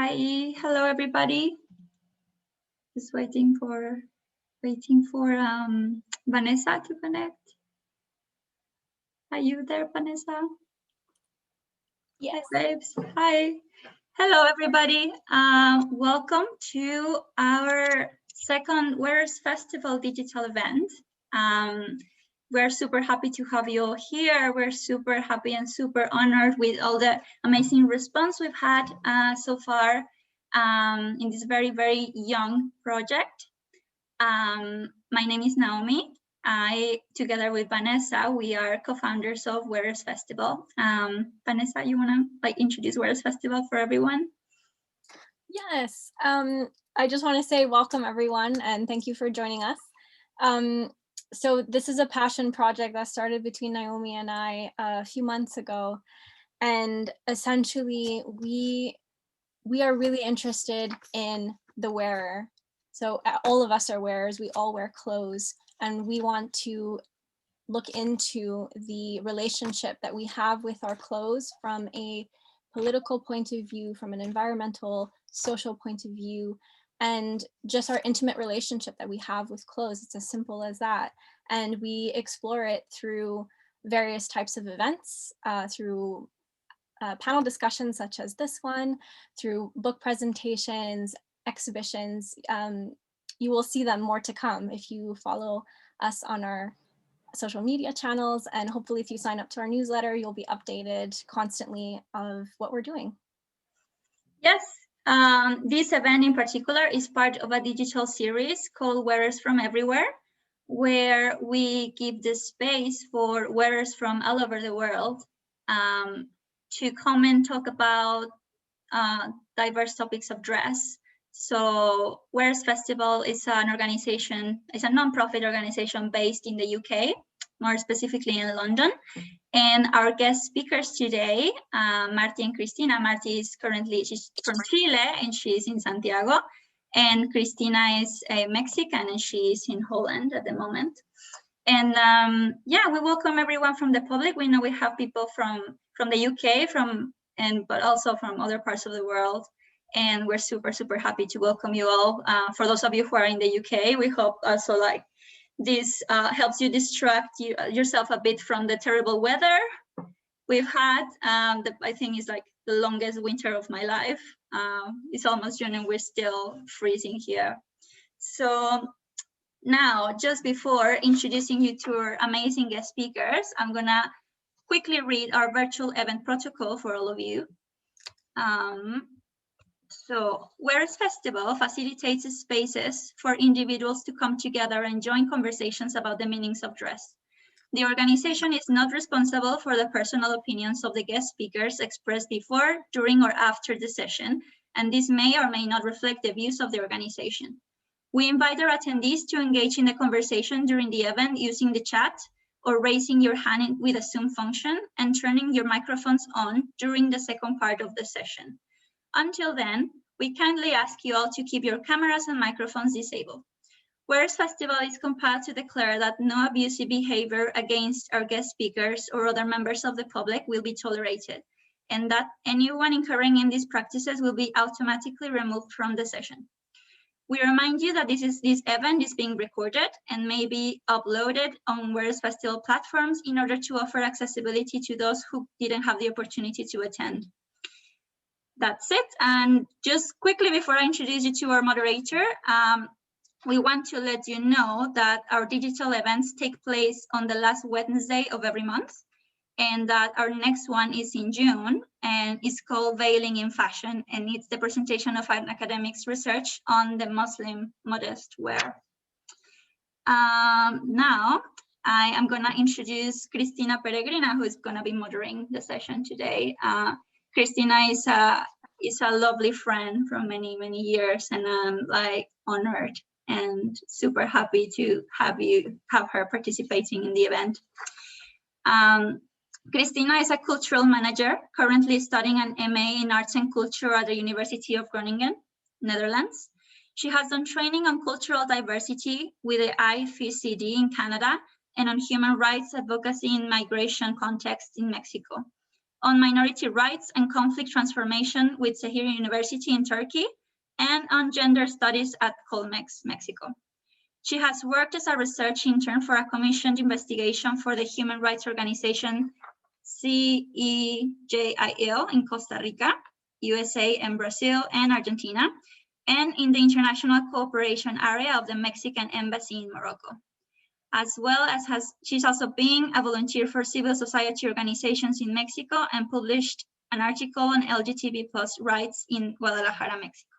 Hi, hello everybody. Just waiting for Vanessa to connect. Are you there, Vanessa? Yes. Hi, babes. Hi. Hello everybody. Welcome to our second Wearers Festival digital event. We're super happy to have you all here. We're super happy and super honored with all the amazing response we've had so far in this very, very young project. My name is Naomi. Together with Vanessa, we are co-founders of Wearers Festival. Vanessa, you want to introduce Wearers Festival for everyone? Yes. I just want to say welcome everyone and thank you for joining us. So this is a passion project that started between Naomi and I a few months ago, and essentially we are really interested in the wearer. So all of us are wearers, we all wear clothes, and we want to look into the relationship that we have with our clothes from a political point of view, from an environmental, social point of view, and just our intimate relationship that we have with clothes. It's as simple as that. And we explore it through various types of events, through panel discussions such as this one, through book presentations, exhibitions. You will see them more to come if you follow us on our social media channels, and hopefully if you sign up to our newsletter, you'll be updated constantly of what we're doing. Yes, this event in particular is part of a digital series called Wearers from Everywhere, where we give the space for wearers from all over the world to come and talk about diverse topics of dress. So Wearers Festival is an organization, it's a non-profit organization based in the UK, more specifically in London. And our guest speakers today, Marti and Cristina. Marti is she's from Chile and she's in Santiago. And Cristina is a Mexican and she's in Holland at the moment. And yeah, we welcome everyone from the public. We know we have people from the UK, but also from other parts of the world. And we're super, super happy to welcome you all. For those of you who are in the UK, we hope also this helps you distract yourself a bit from the terrible weather we've had. I think it's like the longest winter of my life. It's almost June and we're still freezing here. So now, just before introducing you to our amazing guest speakers, I'm gonna quickly read our virtual event protocol for all of you. So Wearers Festival facilitates spaces for individuals to come together and join conversations about the meanings of dress. The organization is not responsible for the personal opinions of the guest speakers expressed before, during, or after the session, and this may or may not reflect the views of the organization. We invite our attendees to engage in the conversation during the event using the chat or raising your hand with a Zoom function and turning your microphones on during the second part of the session. Until then, we kindly ask you all to keep your cameras and microphones disabled. Wearers Festival is compelled to declare that no abusive behavior against our guest speakers or other members of the public will be tolerated, and that anyone incurring in these practices will be automatically removed from the session. We remind you that this event is being recorded and may be uploaded on Wearers Festival platforms in order to offer accessibility to those who didn't have the opportunity to attend. That's it. And just quickly before I introduce you to our moderator, we want to let you know that our digital events take place on the last Wednesday of every month, and that our next one is in June, and it's called Veiling in Fashion, and it's the presentation of an academic's research on the Muslim modest wear. Now, I am gonna introduce Cristina Peregrina, who is gonna be moderating the session today. Cristina is a lovely friend from many, many years, and I'm honored and super happy to have her participating in the event. Cristina is a cultural manager, currently studying an MA in Arts and Culture at the University of Groningen, Netherlands. She has done training on cultural diversity with the IFCD in Canada and on human rights advocacy in migration context in Mexico. on minority rights and conflict transformation with Zahir University in Turkey, and on gender studies at Colmex, Mexico. She has worked as a research intern for a commissioned investigation for the human rights organization CEJIL in Costa Rica, USA, and Brazil, and Argentina, and in the international cooperation area of the Mexican Embassy in Morocco. As well as she's also been a volunteer for civil society organizations in Mexico and published an article on LGTB+ rights in Guadalajara, Mexico.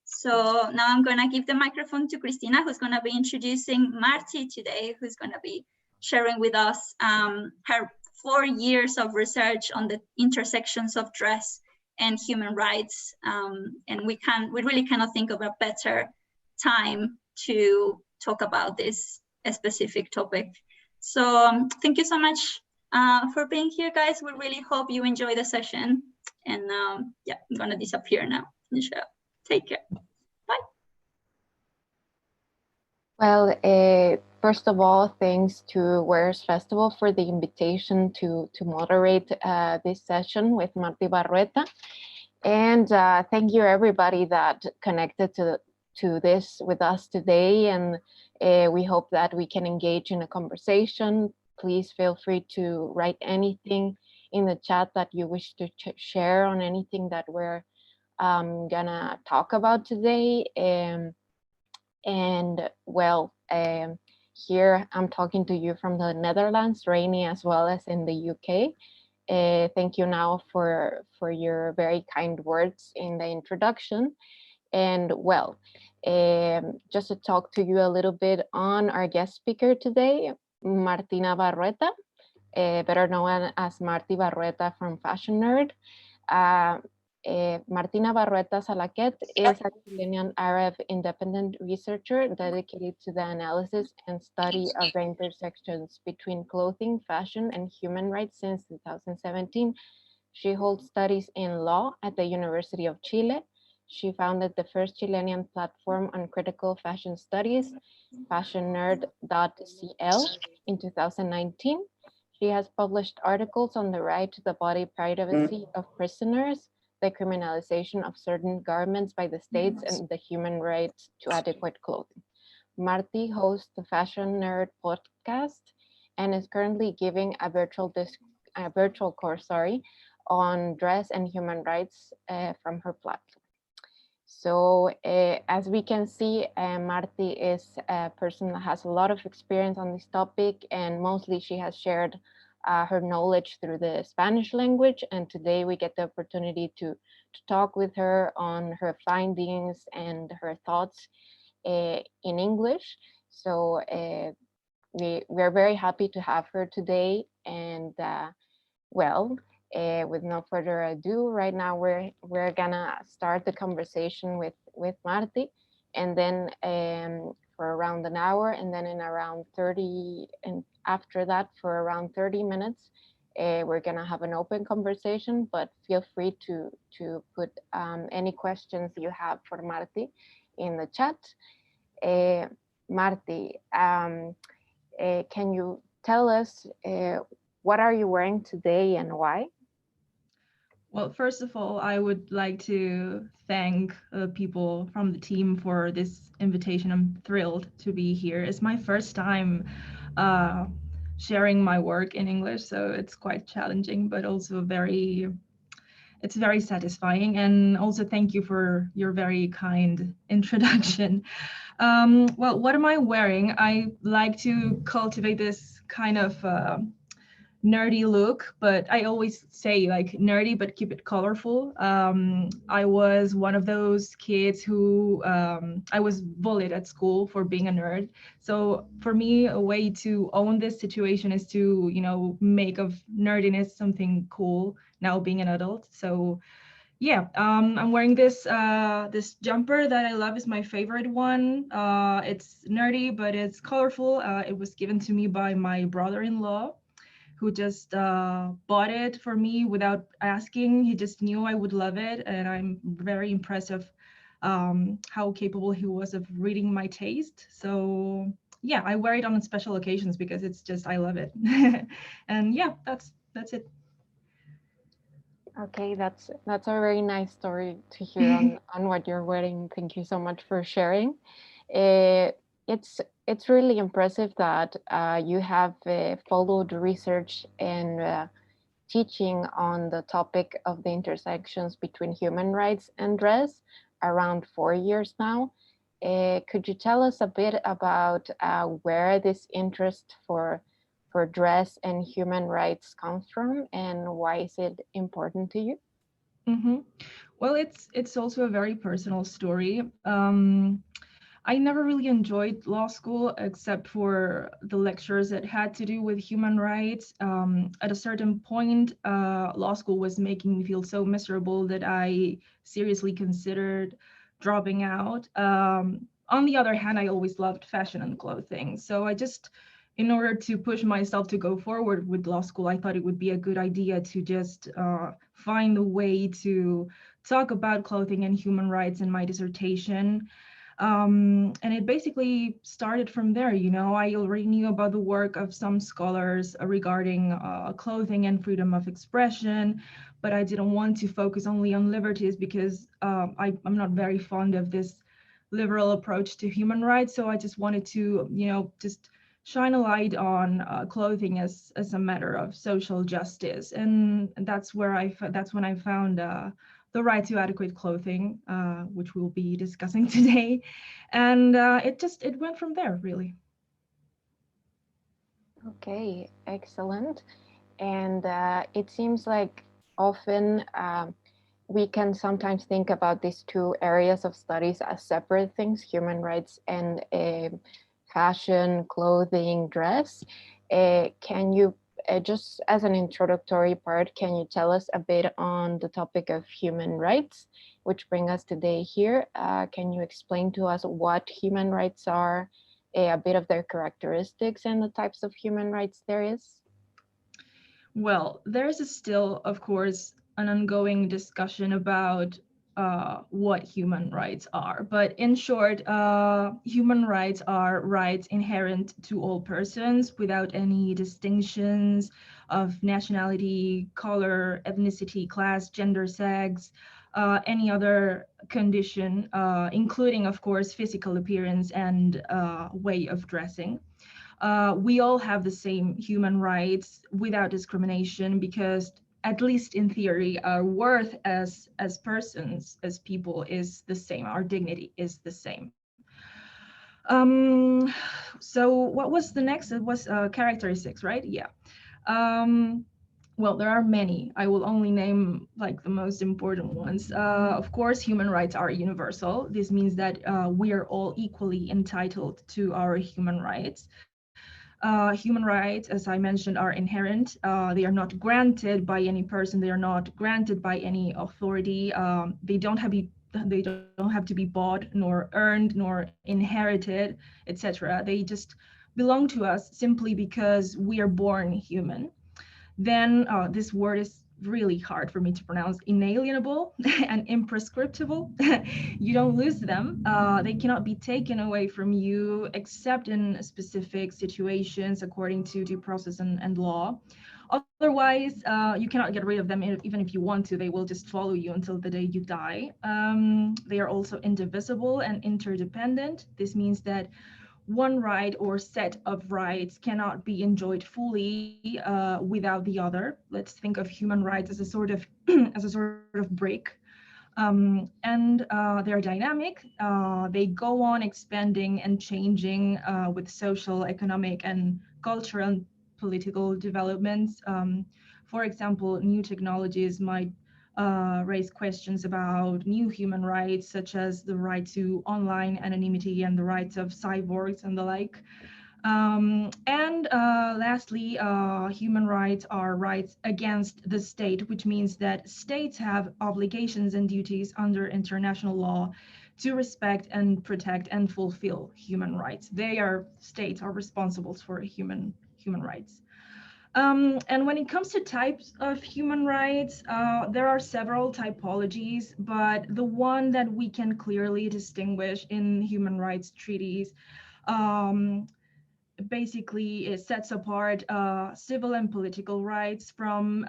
So now I'm gonna give the microphone to Cristina, who's gonna be introducing Marti today, who's gonna be sharing with us her 4 years of research on the intersections of dress and human rights. And we really cannot think of a better time to talk about this specific topic. So thank you so much for being here, guys. We really hope you enjoy the session. And yeah, I'm gonna disappear now. Take care. Bye. Well, first of all, thanks to Wares Festival for the invitation to moderate this session with Marti Barroeta. And thank you everybody that connected to this with us today. And we hope that we can engage in a conversation. Please feel free to write anything in the chat that you wish to share on anything that we're gonna talk about today. And well, here I'm talking to you from the Netherlands, rainy as well as in the UK. Thank you now for your very kind words in the introduction. And well, just to talk to you a little bit on our guest speaker today, Martina Barroeta, better known as Marti Barroeta from Fashion Nerd. Martina Barroeta Salaquet is a Chilean-Arab independent researcher dedicated to the analysis and study of the intersections between clothing, fashion, and human rights since 2017. She holds studies in law at the University of Chile. She founded the first Chilean platform on critical fashion studies, fashionnerd.cl, in 2019. She has published articles on the right to the body privacy of prisoners, the criminalization of certain garments by the states, and the human rights to adequate clothing. Marti hosts the Fashion Nerd podcast and is currently giving a virtual course on dress and human rights from her platform. So as we can see, Marti is a person that has a lot of experience on this topic, and mostly she has shared her knowledge through the Spanish language. And today we get the opportunity to talk with her on her findings and her thoughts in English. So we're very happy to have her today. And well, with no further ado, right now we're gonna start the conversation with Marti, and then for around an hour, and then in around 30, and after that for around 30 minutes, we're gonna have an open conversation, but feel free to put any questions you have for Marti in the chat. Marti, can you tell us what are you wearing today and why? Well, first of all, I would like to thank people from the team for this invitation. I'm thrilled to be here. It's my first time sharing my work in English, so it's quite challenging, but also it's very satisfying. And also thank you for your very kind introduction. Well, what am I wearing? I like to cultivate this kind of nerdy look, but I always say like nerdy, but keep it colorful. I was one of those kids who I was bullied at school for being a nerd. So for me, a way to own this situation is to, you know, make of nerdiness something cool now being an adult. So yeah, I'm wearing this this jumper that I love. Is my favorite one. It's nerdy, but it's colorful. It was given to me by my brother-in-law, who just bought it for me without asking. He just knew I would love it, and I'm very impressed of how capable he was of reading my taste. So yeah, I wear it on special occasions because it's just, I love it. And yeah, that's it. Okay, that's a very nice story to hear on what you're wearing. Thank you so much for sharing. Uh, it's really impressive that you have followed research and teaching on the topic of the intersections between human rights and dress around 4 years now. Could you tell us a bit about where this interest for dress and human rights comes from, and why is it important to you? Mm-hmm. Well, it's also a very personal story. I never really enjoyed law school except for the lectures that had to do with human rights. At a certain point, law school was making me feel so miserable that I seriously considered dropping out. On the other hand, I always loved fashion and clothing. So I just, in order to push myself to go forward with law school, I thought it would be a good idea to just find a way to talk about clothing and human rights in my dissertation. And it basically started from there. You know, I already knew about the work of some scholars regarding clothing and freedom of expression, but I didn't want to focus only on liberties because I'm not very fond of this liberal approach to human rights. So I just wanted to, you know, just shine a light on clothing as a matter of social justice, and that's where that's when I found the right to adequate clothing, which we'll be discussing today, and it went from there, really. Okay, excellent. And it seems like often we can sometimes think about these two areas of studies as separate things, human rights and fashion, clothing, dress. Can you, just as an introductory part, can you tell us a bit on the topic of human rights, which bring us today here? Can you explain to us what human rights are, a bit of their characteristics and the types of human rights there is? Well, there's still, of course, an ongoing discussion about what human rights are. But in short, human rights are rights inherent to all persons without any distinctions of nationality, color, ethnicity, class, gender, sex, any other condition, including, of course, physical appearance and way of dressing. We all have the same human rights without discrimination because, at least in theory, our worth as persons, as people, is the same. Our dignity is the same. So what was the next? It was characteristics, right? Yeah. Well, there are many. I will only name like the most important ones. Of course, human rights are universal. This means that we are all equally entitled to our human rights. Human rights, as I mentioned, are inherent. They are not granted by any person. They are not granted by any authority. They don't have to be bought, nor earned, nor inherited, etc. They just belong to us simply because we are born human. Then this word is really hard for me to pronounce: inalienable and imprescriptible. You don't lose them. They cannot be taken away from you except in specific situations according to due process and law. Otherwise, you cannot get rid of them even if you want to. They will just follow you until the day you die. They are also indivisible and interdependent. This means that one right or set of rights cannot be enjoyed fully without the other. Let's think of human rights as a sort of as a sort of break. And they're dynamic. They go on expanding and changing with social, economic, and cultural and political developments. For example, new technologies might raise questions about new human rights, such as the right to online anonymity and the rights of cyborgs and the like. And lastly, human rights are rights against the state, which means that states have obligations and duties under international law to respect and protect and fulfill human rights. States are responsible for human rights. And when it comes to types of human rights, there are several typologies, but the one that we can clearly distinguish in human rights treaties, um, basically it sets apart civil and political rights from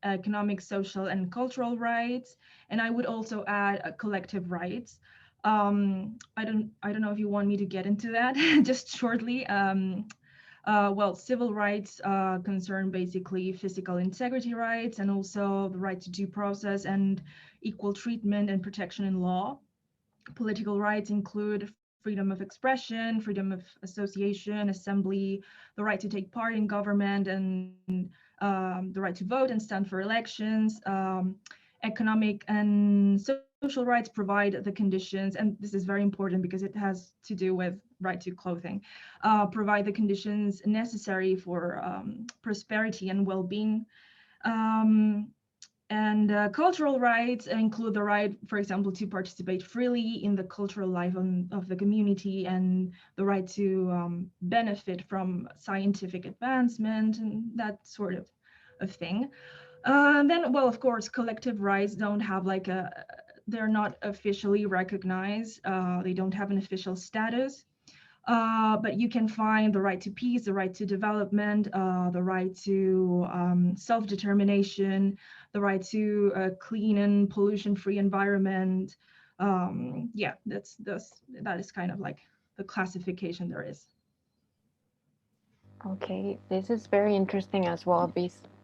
economic, social, and cultural rights. And I would also add collective rights. I don't know if you want me to get into that just shortly. Well, civil rights concern basically physical integrity rights and also the right to due process and equal treatment and protection in law. Political rights include freedom of expression, freedom of association, assembly, the right to take part in government, and the right to vote and stand for elections. Economic and social rights provide the conditions, and this is very important because it has to do with right to clothing, provide the conditions necessary for prosperity and well-being. And cultural rights include the right, for example, to participate freely in the cultural life of the community, and the right to benefit from scientific advancement and that sort of thing. Then, well, of course, collective rights don't have like they're not officially recognized. They don't have an official status. But you can find the right to peace, the right to development, the right to self-determination, the right to a clean and pollution-free environment. Yeah, that is kind of like the classification there is. Okay, this is very interesting as well,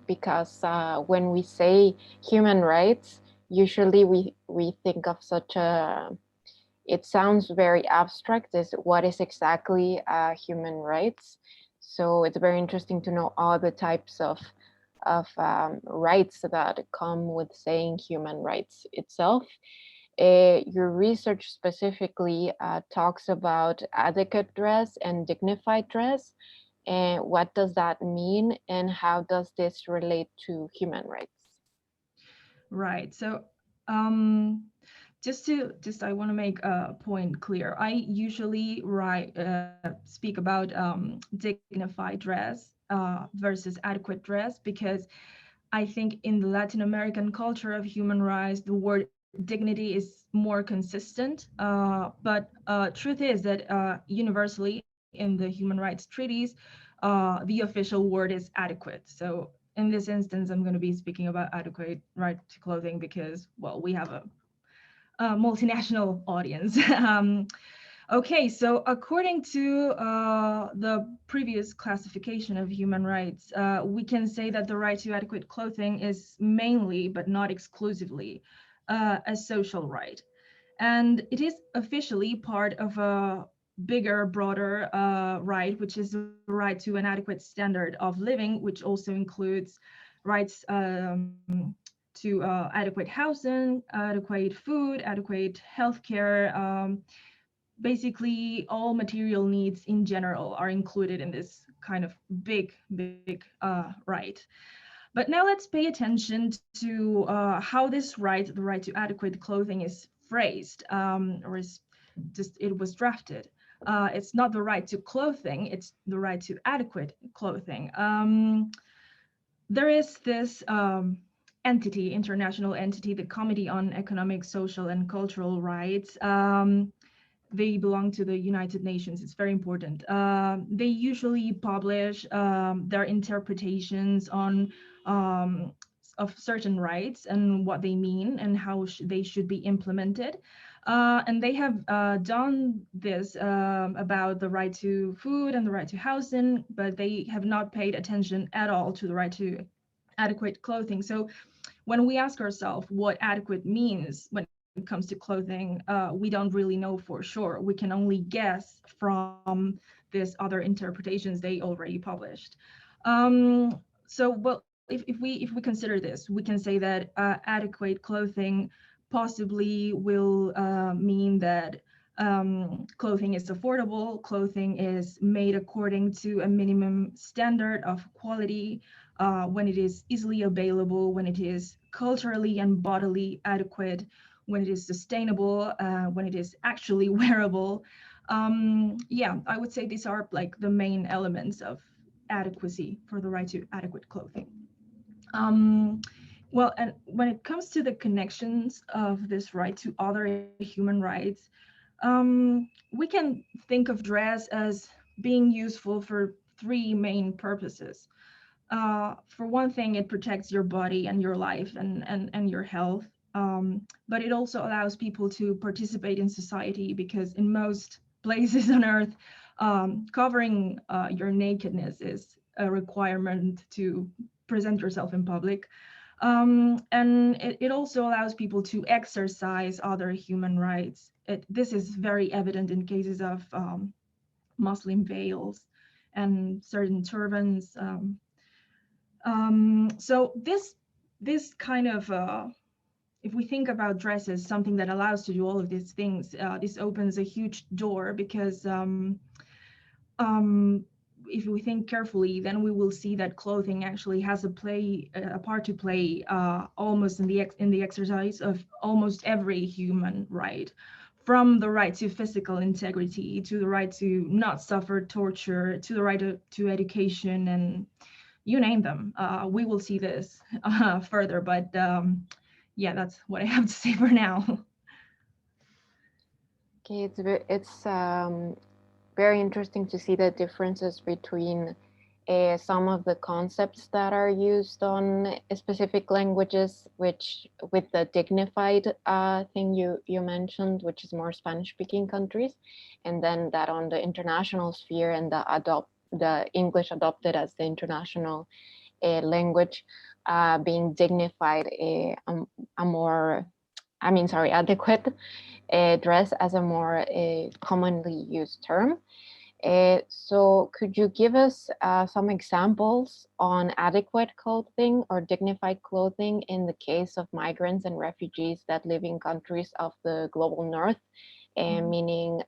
because when we say human rights, usually we think of such a, it sounds very abstract, is what is exactly human rights. So it's very interesting to know all the types of rights that come with saying human rights itself. Your research specifically talks about adequate dress and dignified dress. And what does that mean, and how does this relate to human rights? Right. So I want to make a point clear. I usually speak about dignified dress versus adequate dress, because I think in the Latin American culture of human rights, the word dignity is more consistent. But truth is that universally in the human rights treaties, the official word is adequate. So in this instance, I'm going to be speaking about adequate right to clothing because, well, we have a multinational audience. Okay, so according to the previous classification of human rights, we can say that the right to adequate clothing is mainly, but not exclusively, a social right. And it is officially part of a bigger, broader right, which is the right to an adequate standard of living, which also includes rights to adequate housing, adequate food, adequate healthcare. Basically, all material needs in general are included in this kind of big right. But now let's pay attention to how this right, the right to adequate clothing, is phrased, or is just, it was drafted. It's not the right to clothing, it's the right to adequate clothing. There is this entity, international entity, the Committee on Economic, Social, and Cultural Rights. They belong to the United Nations. It's very important. They usually publish their interpretations on of certain rights and what they mean and how they should be implemented. And they have done this about the right to food and the right to housing, but they have not paid attention at all to the right to adequate clothing. So when we ask ourselves what adequate means when it comes to clothing, we don't really know for sure. We can only guess from these other interpretations they already published. So, well, if we consider this, we can say that adequate clothing possibly will mean that clothing is affordable, clothing is made according to a minimum standard of quality, when it is easily available, when it is culturally and bodily adequate, when it is sustainable, when it is actually wearable. Yeah, I would say these are like the main elements of adequacy for the right to adequate clothing. Well, and when it comes to the connections of this right to other human rights, we can think of dress as being useful for three main purposes. For one thing, it protects your body and your life and your health. But it also allows people to participate in society, because in most places on earth, covering your nakedness is a requirement to present yourself in public. And it also allows people to exercise other human rights. This is very evident in cases of Muslim veils and certain turbans. So this kind of, if we think about dress as something that allows to do all of these things, this opens a huge door, because if we think carefully, then we will see that clothing actually has a part to play, almost in the exercise of almost every human right, from the right to physical integrity, to the right to not suffer torture, to the right to education, and you name them. We will see this further, but yeah, that's what I have to say for now. Okay, it's very interesting to see the differences between some of the concepts that are used on specific languages, which with the dignified thing you mentioned, which is more Spanish-speaking countries, and then that on the international sphere and the English adopted as the international language, being dignified, adequate dress as a more commonly used term. So could you give us some examples on adequate clothing or dignified clothing in the case of migrants and refugees that live in countries of the global north, meaning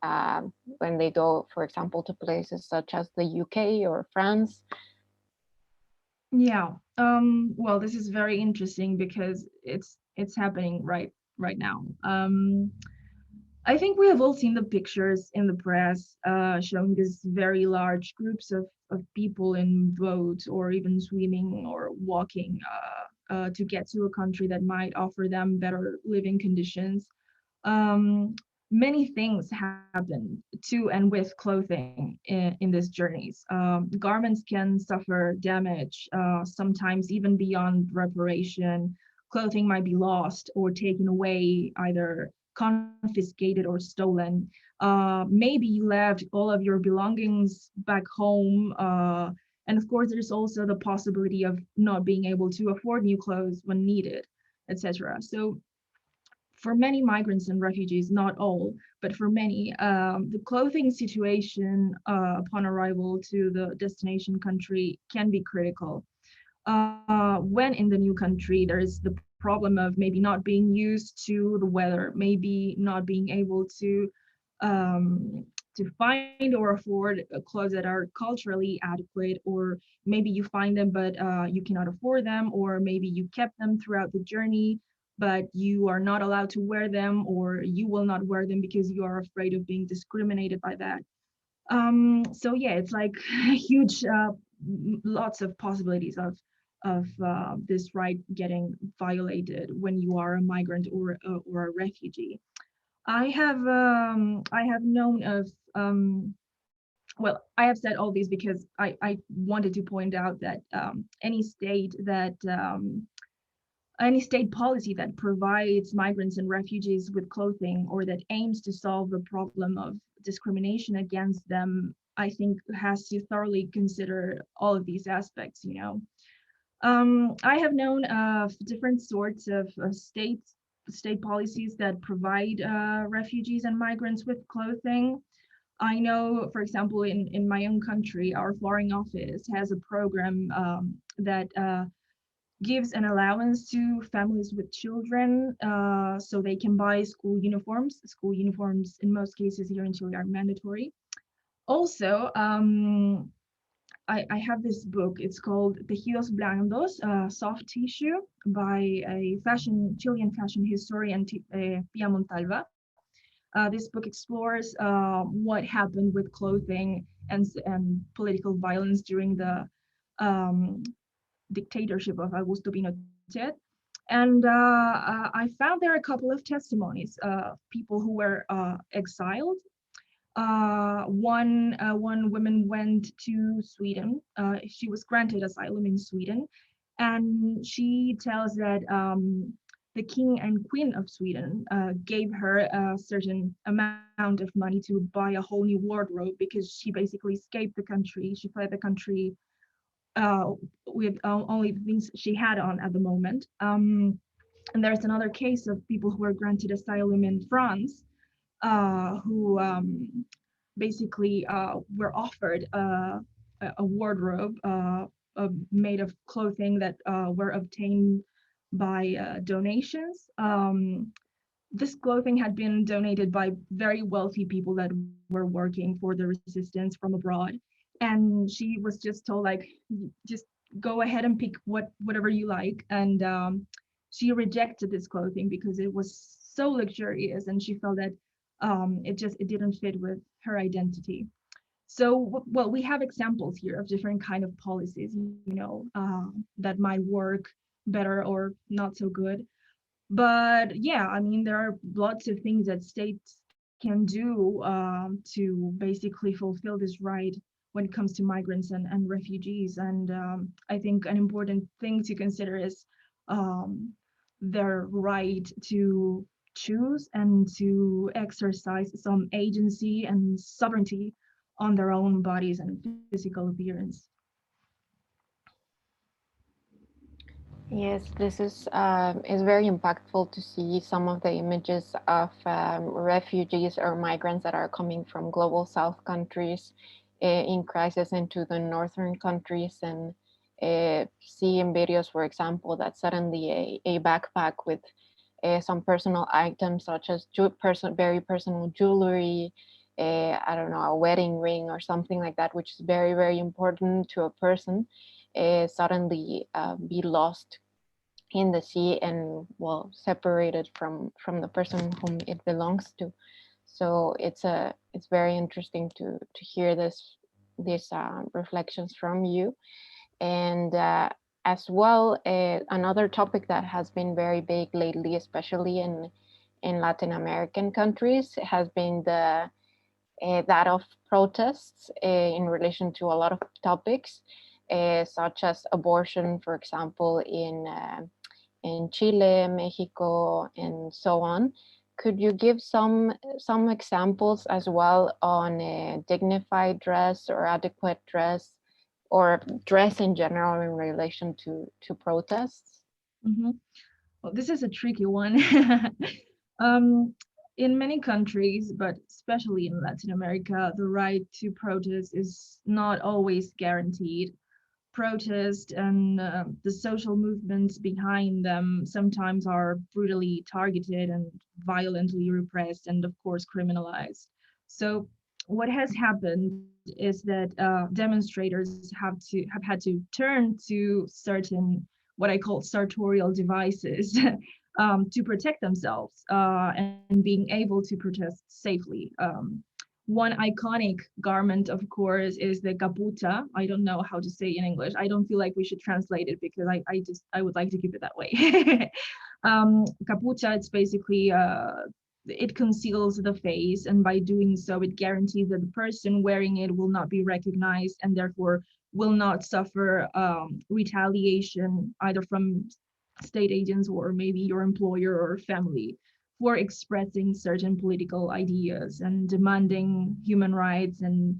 when they go, for example, to places such as the UK or France? Yeah, well, this is very interesting because it's happening right now. I think we have all seen the pictures in the press showing these very large groups of people in boats or even swimming or walking to get to a country that might offer them better living conditions. Many things happen to and with clothing in these journeys. Garments can suffer damage, sometimes even beyond reparation. Clothing might be lost or taken away, either confiscated or stolen. Maybe you left all of your belongings back home. And of course, there's also the possibility of not being able to afford new clothes when needed, etc. So for many migrants and refugees, not all, but for many, the clothing situation upon arrival to the destination country can be critical. When in the new country, there is the problem of maybe not being used to the weather, maybe not being able to find or afford clothes that are culturally adequate, or maybe you find them but you cannot afford them, or maybe you kept them throughout the journey but you are not allowed to wear them, or you will not wear them because you are afraid of being discriminated by that. So yeah, it's like huge, lots of possibilities of this right getting violated when you are a migrant or a refugee. I have known of well, I have said all these because I wanted to point out that any state policy that provides migrants and refugees with clothing, or that aims to solve the problem of discrimination against them, I think has to thoroughly consider all of these aspects, you know. I have known of different sorts of state policies that provide refugees and migrants with clothing. I know, for example, in my own country, our Foreign Office has a program that gives an allowance to families with children so they can buy school uniforms. School uniforms in most cases here in Chile are mandatory. Also, I have this book. It's called Tejidos Blandos, Soft Tissue, by a Chilean fashion historian, Pia Montalva. This book explores what happened with clothing and political violence during the dictatorship of Augusto Pinochet. And I found there a couple of testimonies of people who were exiled One woman went to Sweden. She was granted asylum in Sweden, and she tells that the king and queen of Sweden gave her a certain amount of money to buy a whole new wardrobe because she basically escaped the country. She fled the country with only the things she had on at the moment. And there's another case of people who were granted asylum in France who basically were offered a wardrobe made of clothing that were obtained by donations. This clothing had been donated by very wealthy people that were working for the resistance from abroad. And she was just told, like, just go ahead and pick whatever you like. And she rejected this clothing because it was so luxurious, and she felt that it didn't fit with her identity. So, well, we have examples here of different kind of policies, that might work better or not so good. But yeah, I mean, there are lots of things that states can do to basically fulfill this right when it comes to migrants and refugees. And I think an important thing to consider is um, their right to choose and to exercise some agency and sovereignty on their own bodies and physical appearance. Yes, this is very impactful to see some of the images of refugees or migrants that are coming from global south countries in crisis into the northern countries, and see in videos, for example, that suddenly a backpack with some personal items such as very personal jewelry, I don't know, a wedding ring or something like that, which is very, very important to a person, suddenly be lost in the sea and, well, separated from the person whom it belongs to. So it's very interesting to hear these reflections from you. And as well, another topic that has been very big lately, especially in Latin American countries, has been that of protests in relation to a lot of topics, such as abortion, for example, in Chile, Mexico, and so on. Could you give some examples as well on dignified dress or adequate dress, or dress in general in relation to protests? Mm-hmm. Well, this is a tricky one. In many countries, but especially in Latin America, the right to protest is not always guaranteed. Protest and the social movements behind them sometimes are brutally targeted and violently repressed and, of course, criminalized. So what has happened is that demonstrators have had to turn to certain what I call sartorial devices to protect themselves and being able to protest safely. One iconic garment, of course, is the capucha. I don't know how to say in English. I don't feel like we should translate it because I would like to keep it that way. Capucha, it's basically it conceals the face, and by doing so, it guarantees that the person wearing it will not be recognized and therefore will not suffer retaliation either from state agents or maybe your employer or family for expressing certain political ideas and demanding human rights and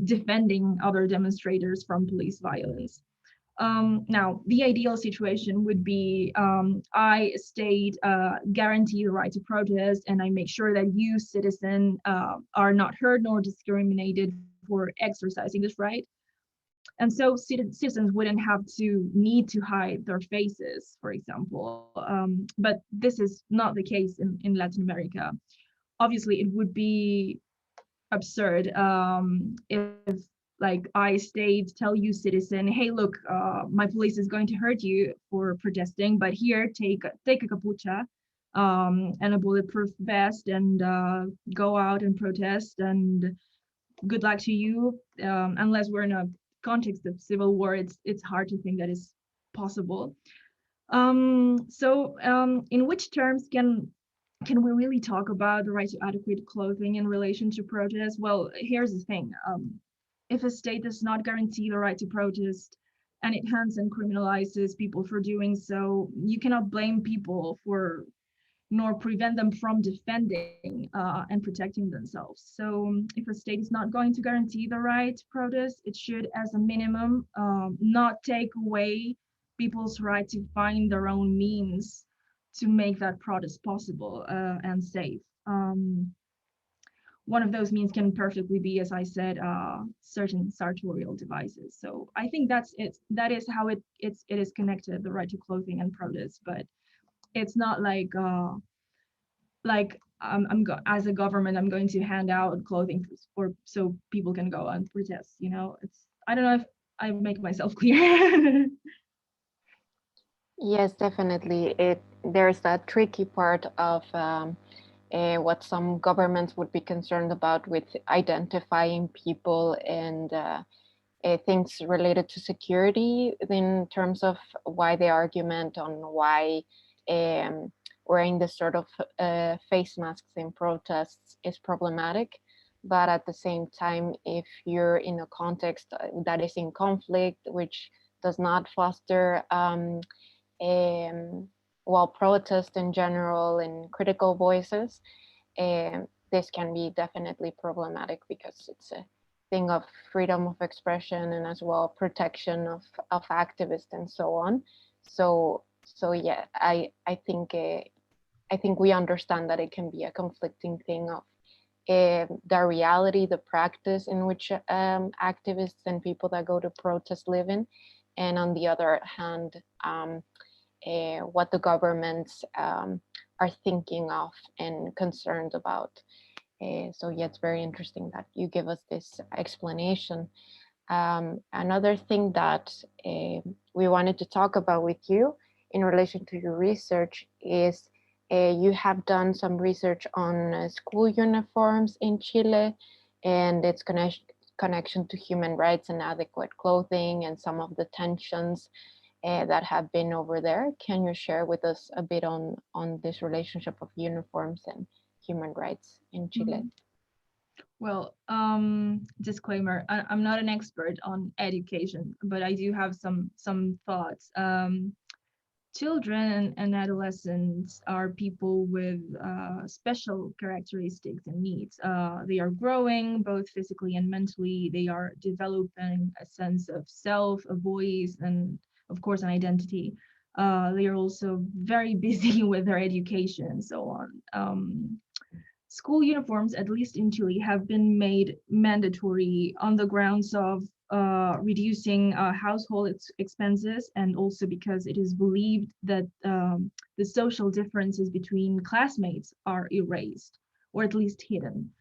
defending other demonstrators from police violence. Now, the ideal situation would be I, state, guarantee the right to protest, and I make sure that you, citizen, are not hurt nor discriminated for exercising this right. And so citizens wouldn't have to need to hide their faces, for example. But this is not the case in Latin America. Obviously, it would be absurd if, like, I state, tell you, citizen, hey, look, my police is going to hurt you for protesting, but here, take a capucha and a bulletproof vest and go out and protest, and good luck to you. Unless we're in a context of civil war, it's hard to think that is possible. In which terms can can we really talk about the right to adequate clothing in relation to protest? Well, here's the thing. If a state does not guarantee the right to protest and it hence and criminalizes people for doing so, you cannot blame people for nor prevent them from defending and protecting themselves. So if a state is not going to guarantee the right to protest, it should, as a minimum, not take away people's right to find their own means to make that protest possible and safe. One of those means can perfectly be, as I said, certain sartorial devices. So I think that's it. That is how it is connected, the right to clothing and protest. But it's not like as a government, I'm going to hand out clothing for so people can go and protest. You know, it's, I don't know if I make myself clear. Yes, definitely. There's that tricky part of what some governments would be concerned about with identifying people and things related to security in terms of why the argument on why wearing this sort of face masks in protests is problematic. But at the same time, if you're in a context that is in conflict, which does not foster well, protest in general and critical voices, this can be definitely problematic because it's a thing of freedom of expression and as well protection of activists and so on. So yeah, I think we understand that it can be a conflicting thing of the reality, the practice in which activists and people that go to protest live in, and on the other hand, what the governments are thinking of and concerned about. So yeah, it's very interesting that you give us this explanation. Another thing that we wanted to talk about with you in relation to your research is you have done some research on school uniforms in Chile and its connection to human rights and adequate clothing and some of the tensions that have been over there. Can you share with us a bit on this relationship of uniforms and human rights in Chile? Well, disclaimer, I'm not an expert on education, but I do have some thoughts. Children and adolescents are people with special characteristics and needs. They are growing both physically and mentally. They are developing a sense of self, a voice, and of course an identity. They are also very busy with their education and so on. School uniforms, at least in Chile, have been made mandatory on the grounds of reducing household expenses, and also because it is believed that the social differences between classmates are erased, or at least hidden.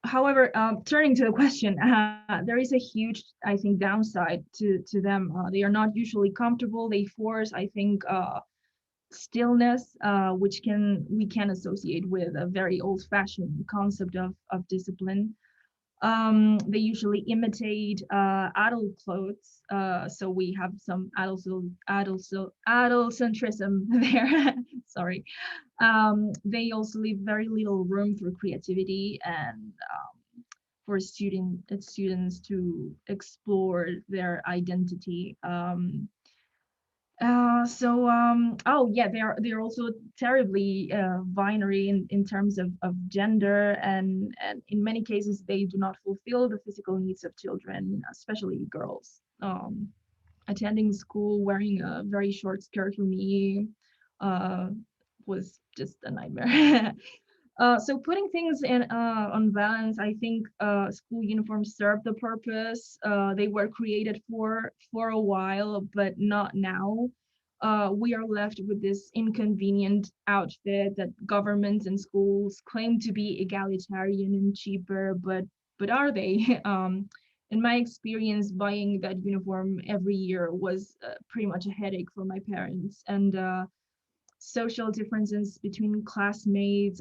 However, turning to the question, there is a huge, I think, downside to them. They are not usually comfortable. They force, I think, stillness, which we can associate with a very old-fashioned concept of discipline. They usually imitate adult clothes, so we have some adultcentrism there. Sorry. They also leave very little room for creativity and for students to explore their identity. Oh yeah, they're also terribly binary in terms of gender, and in many cases they do not fulfill the physical needs of children, especially girls. Attending school wearing a very short skirt for me was just a nightmare. So putting things in on balance, I think school uniforms serve the purpose. They were created for a while, but not now. We are left with this inconvenient outfit that governments and schools claim to be egalitarian and cheaper, but are they? In my experience, buying that uniform every year was pretty much a headache for my parents, and social differences between classmates,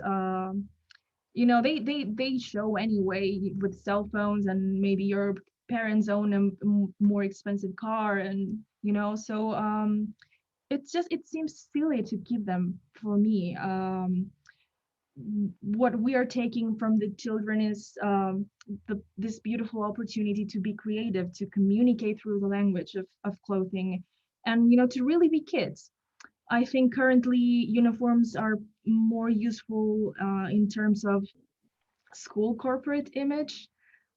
they show anyway with cell phones, and maybe your parents own a more expensive car, and so it seems silly to keep them for me. What we are taking from the children is this beautiful opportunity to be creative, to communicate through the language of clothing, and to really be kids. I think currently uniforms are more useful in terms of school corporate image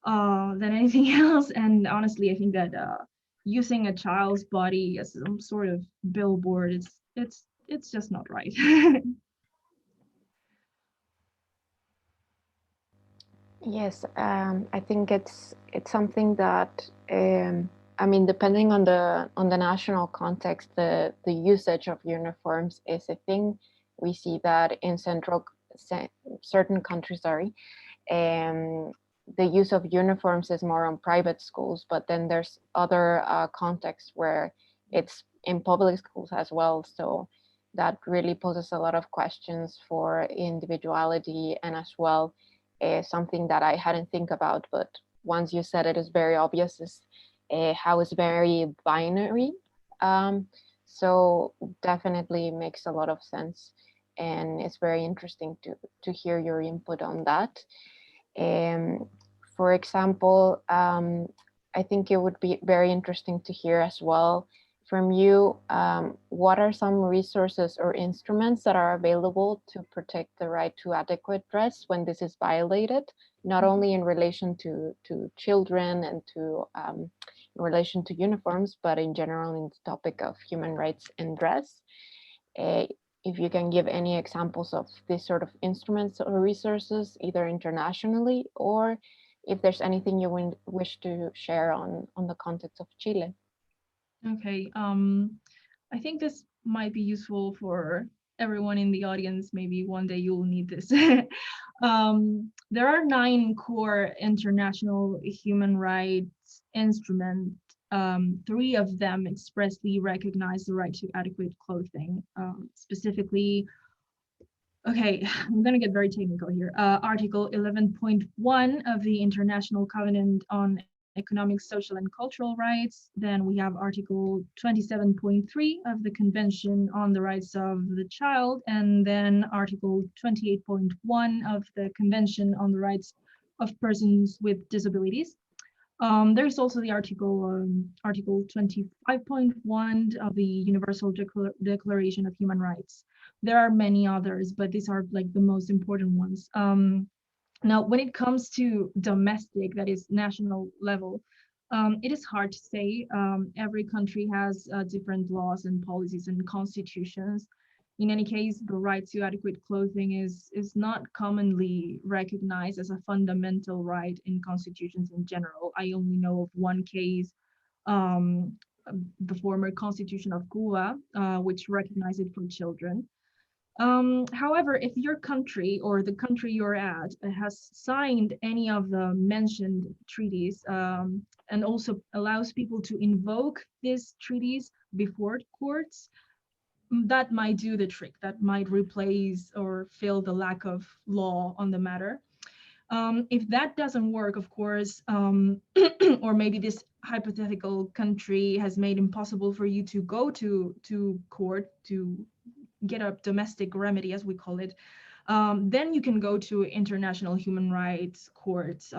than anything else. And honestly, I think that using a child's body as some sort of billboard, it's just not right. Yes, I think it's something that I mean, depending on the national context, the usage of uniforms is a thing. We see that in certain countries, sorry, the use of uniforms is more on private schools, but then there's other contexts where it's in public schools as well. So that really poses a lot of questions for individuality, and as well something that I hadn't think about, but once you said it is very obvious, is how it's very binary. So definitely makes a lot of sense, and it's very interesting to hear your input on that. For example, I think it would be very interesting to hear as well from you, what are some resources or instruments that are available to protect the right to adequate dress when this is violated, not only in relation to children and to in relation to uniforms, but in general in the topic of human rights and dress. If you can give any examples of these sort of instruments or resources, either internationally, or if there's anything you wish to share on the context of Chile. Okay, I think this might be useful for everyone in the audience. Maybe one day you'll need this. There are 9 core international human rights instruments. 3 of them expressly recognize the right to adequate clothing. Specifically, okay, I'm gonna get very technical here. Article 11.1 of the International Covenant on Economic, Social, and Cultural Rights. Then we have Article 27.3 of the Convention on the Rights of the Child, and then Article 28.1 of the Convention on the Rights of Persons with Disabilities. There's also the Article 25.1 of the Universal Declaration of Human Rights. There are many others, but these are like the most important ones. Now, when it comes to domestic, that is national level, it is hard to say. Every country has different laws and policies and constitutions. In any case, the right to adequate clothing is not commonly recognized as a fundamental right in constitutions in general. I only know of one case, the former Constitution of Cuba, which recognized it for children. However, if your country or the country you're at has signed any of the mentioned treaties and also allows people to invoke these treaties before courts, that might do the trick. That might replace or fill the lack of law on the matter. If that doesn't work, of course, or maybe this hypothetical country has made impossible for you to go to court to get a domestic remedy, as we call it, then you can go to international human rights courts,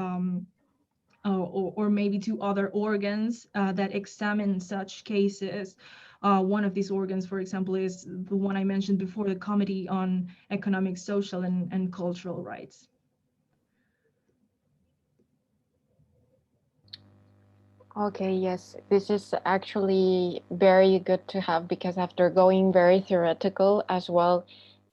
or maybe to other organs that examine such cases. One of these organs, for example, is the one I mentioned before, the Committee on Economic, Social, and Cultural Rights. Okay, yes, this is actually very good to have, because after going very theoretical as well,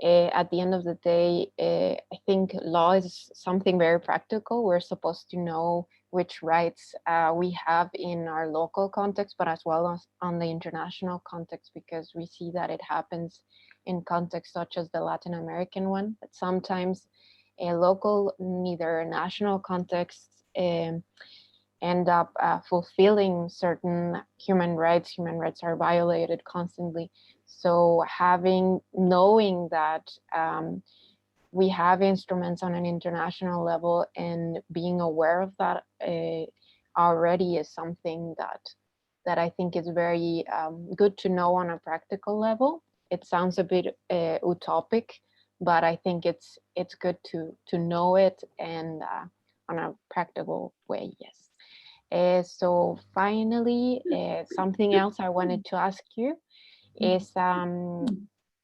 at the end of the day, I think law is something very practical. We're supposed to know which rights we have in our local context, but as well as on the international context, because we see that it happens in contexts such as the Latin American one, but sometimes a local, neither national contexts end up fulfilling certain human rights. Human rights are violated constantly. So knowing that we have instruments on an international level and being aware of that already is something that that I think is very good to know on a practical level. It sounds a bit utopic, but I think it's good to know it, and on a practical way, yes. So finally, something else I wanted to ask you is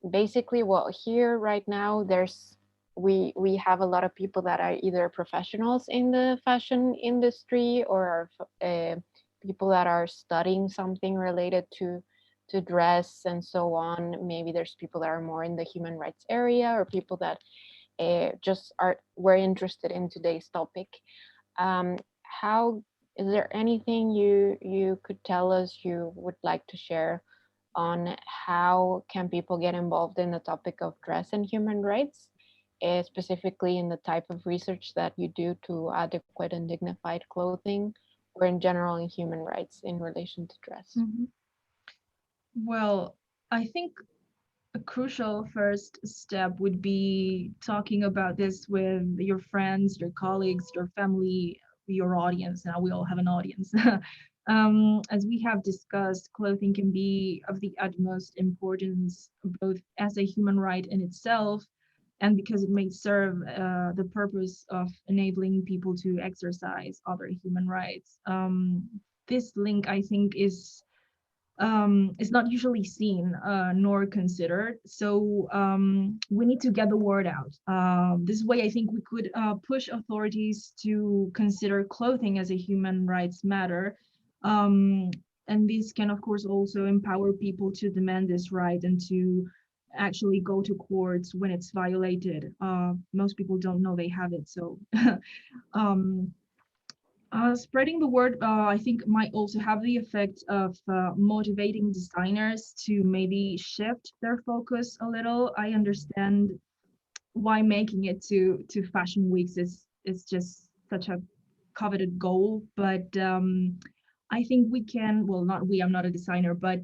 basically, well, here right now we have a lot of people that are either professionals in the fashion industry, or are people that are studying something related to dress and so on. Maybe there's people that are more in the human rights area, or people that just were interested in today's topic. How is there anything you could tell us you would like to share on how can people get involved in the topic of dress and human rights, specifically in the type of research that you do to adequate and dignified clothing, or in general in human rights in relation to dress? Well, I think a crucial first step would be talking about this with your friends, your colleagues, your family, your audience. Now we all have an audience. As we have discussed, clothing can be of the utmost importance, both as a human right in itself, and because it may serve the purpose of enabling people to exercise other human rights. This link, I think, is not usually seen nor considered. So we need to get the word out. This way, I think we could push authorities to consider clothing as a human rights matter. And this can, of course, also empower people to demand this right and to actually go to courts when it's violated. Most people don't know they have it. So spreading the word, I think, might also have the effect of motivating designers to maybe shift their focus a little. I understand why making it to fashion weeks is just such a coveted goal, but I think we can, well, not we, I'm not a designer, but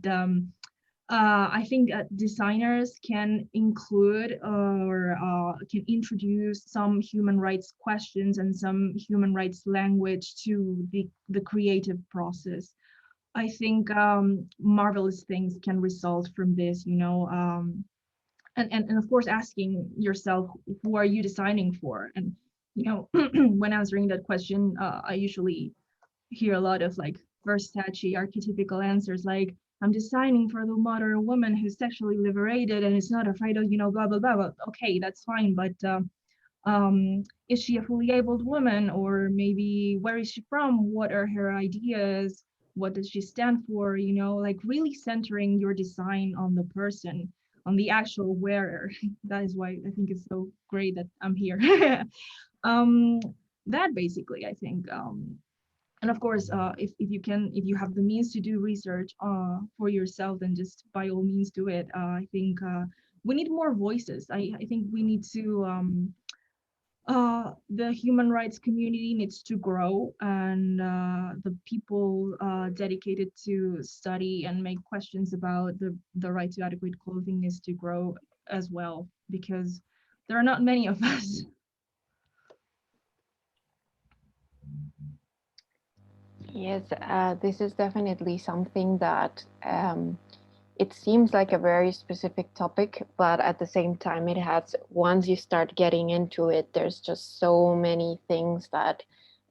I think designers can include or can introduce some human rights questions and some human rights language to the creative process. I think marvelous things can result from this, you know, and of course asking yourself, who are you designing for? And, you know, when answering that question, I usually hear a lot of like Versace archetypical answers, like, I'm designing for the modern woman who's sexually liberated and is not afraid of, you know, blah, blah, blah. Well, okay, that's fine. But is she a fully abled woman? Or maybe where is she from? What are her ideas? What does she stand for? You know, like really centering your design on the person, on the actual wearer. That is why I think it's so great that I'm here. That basically, I think, and of course, if you have the means to do research for yourself, then just by all means do it. I think we need more voices. I think we need to, the human rights community needs to grow, and the people dedicated to study and make questions about the right to adequate clothing needs to grow as well, because there are not many of us. Yes, this is definitely something that it seems like a very specific topic, but at the same time, it has, once you start getting into it, there's just so many things that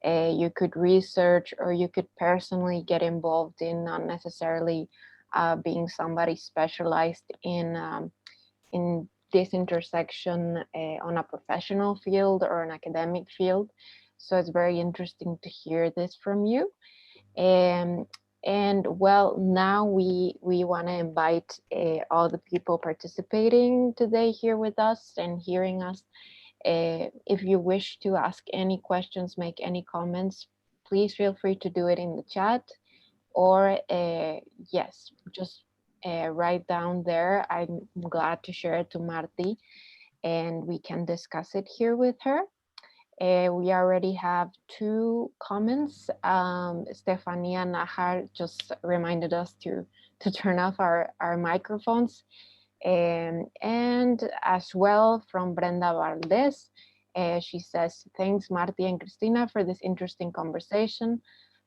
you could research or you could personally get involved in, not necessarily being somebody specialized in this intersection on a professional field or an academic field. So it's very interesting to hear this from you. And well, now we want to invite all the people participating today here with us and hearing us. If you wish to ask any questions, make any comments, please feel free to do it in the chat, or yes, just write down there. I'm glad to share it to Marti and we can discuss it here with her. We already have 2 comments. Stefania Nahar just reminded us to turn off our microphones. And as well from Brenda Valdez, she says, thanks Marti and Cristina for this interesting conversation.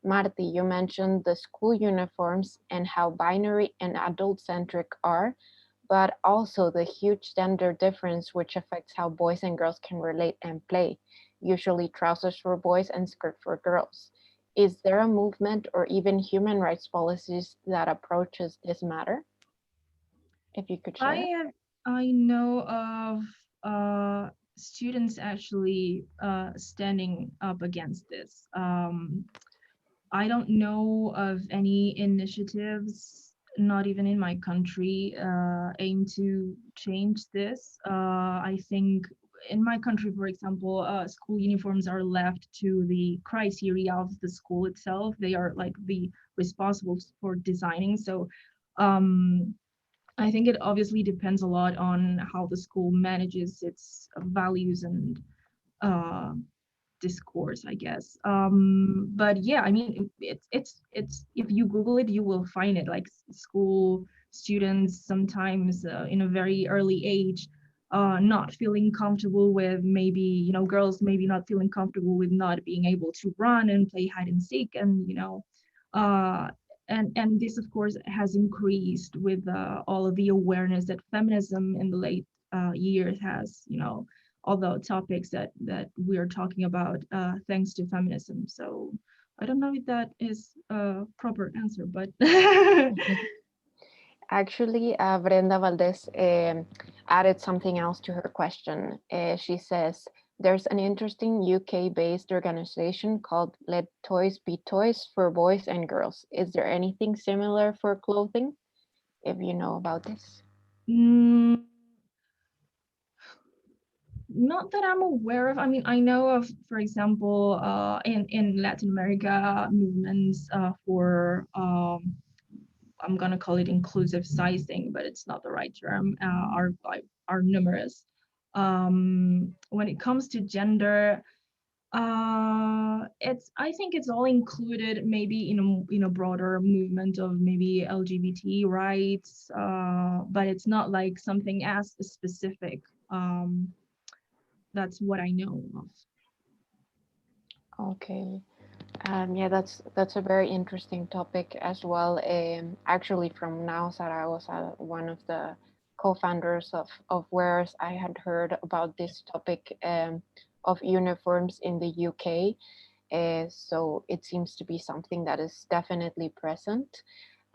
Marti, you mentioned the school uniforms and how binary and adult-centric are, but also the huge gender difference which affects how boys and girls can relate and play, usually trousers for boys and skirt for girls. Is there a movement or even human rights policies that approaches this matter? If you could share. I know of students actually standing up against this. I don't know of any initiatives, not even in my country, aim to change this. I think in my country, for example, school uniforms are left to the criteria of the school itself. They are like the responsible for designing. So I think it obviously depends a lot on how the school manages its values and uh, discourse, I guess. But yeah, I mean, it's if you Google it, you will find it. Like school students sometimes in a very early age, not feeling comfortable with maybe girls maybe not feeling comfortable with not being able to run and play hide and seek, and uh, and this of course has increased with all of the awareness that feminism in the late years has all the topics that we are talking about thanks to feminism. So I don't know if that is a proper answer, but Actually, Brenda Valdez added something else to her question. She says, there's an interesting UK-based organization called Let Toys Be Toys for boys and girls. Is there anything similar for clothing, if you know about this? mm, not that I'm aware of. I mean, I know of, for example, in Latin America, movements for I'm gonna call it inclusive sizing, but it's not the right term. Are numerous. When it comes to gender, it's I think it's all included maybe in a broader movement of maybe LGBT rights, but it's not like something as specific. That's what I know of. Okay. Yeah, that's a very interesting topic as well. Actually, from now, Sarah was one of the co-founders of Wears. I had heard about this topic of uniforms in the UK. So it seems to be something that is definitely present.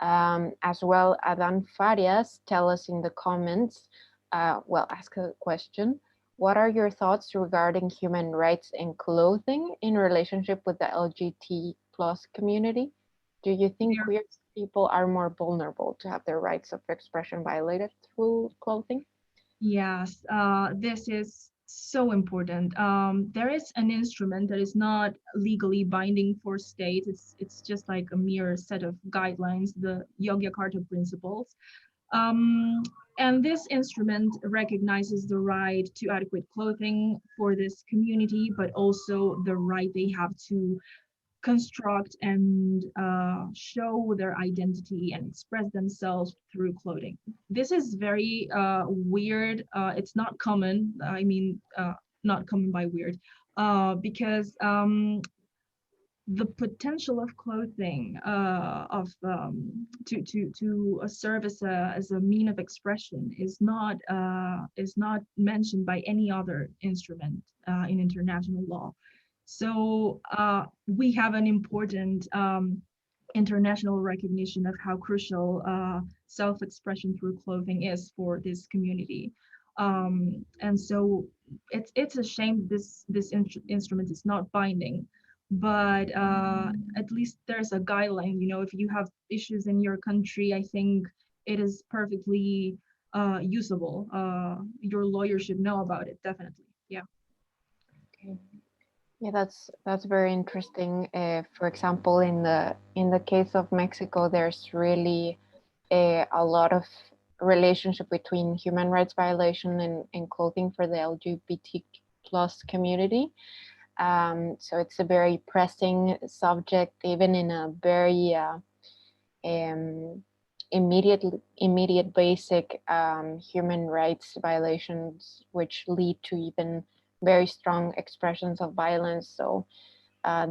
As well, Adan Farias, tell us in the comments, ask a question. What are your thoughts regarding human rights and clothing in relationship with the LGBT plus community? Do you think There- queer people are more vulnerable to have their rights of expression violated through clothing? Yes, this is so important. There is an instrument that is not legally binding for states. It's just like a mere set of guidelines, the Yogyakarta Principles. Um, and this instrument recognizes the right to adequate clothing for this community, but also the right they have to construct and show their identity and express themselves through clothing. This is very weird. It's not common. I mean, not common by weird, because the potential of clothing to serve as a mean of expression is not mentioned by any other instrument in international law. So we have an important international recognition of how crucial self-expression through clothing is for this community. And so it's a shame this instrument is not binding, but at least there's a guideline. If you have issues in your country, I think it is perfectly usable. Your lawyer should know about it, definitely. Yeah. Okay. Yeah, that's very interesting. For example, in the case of Mexico, there's really a lot of relationship between human rights violation and clothing for the LGBT plus community. So it's a very pressing subject, even in a very um, immediate basic human rights violations, which lead to even very strong expressions of violence. So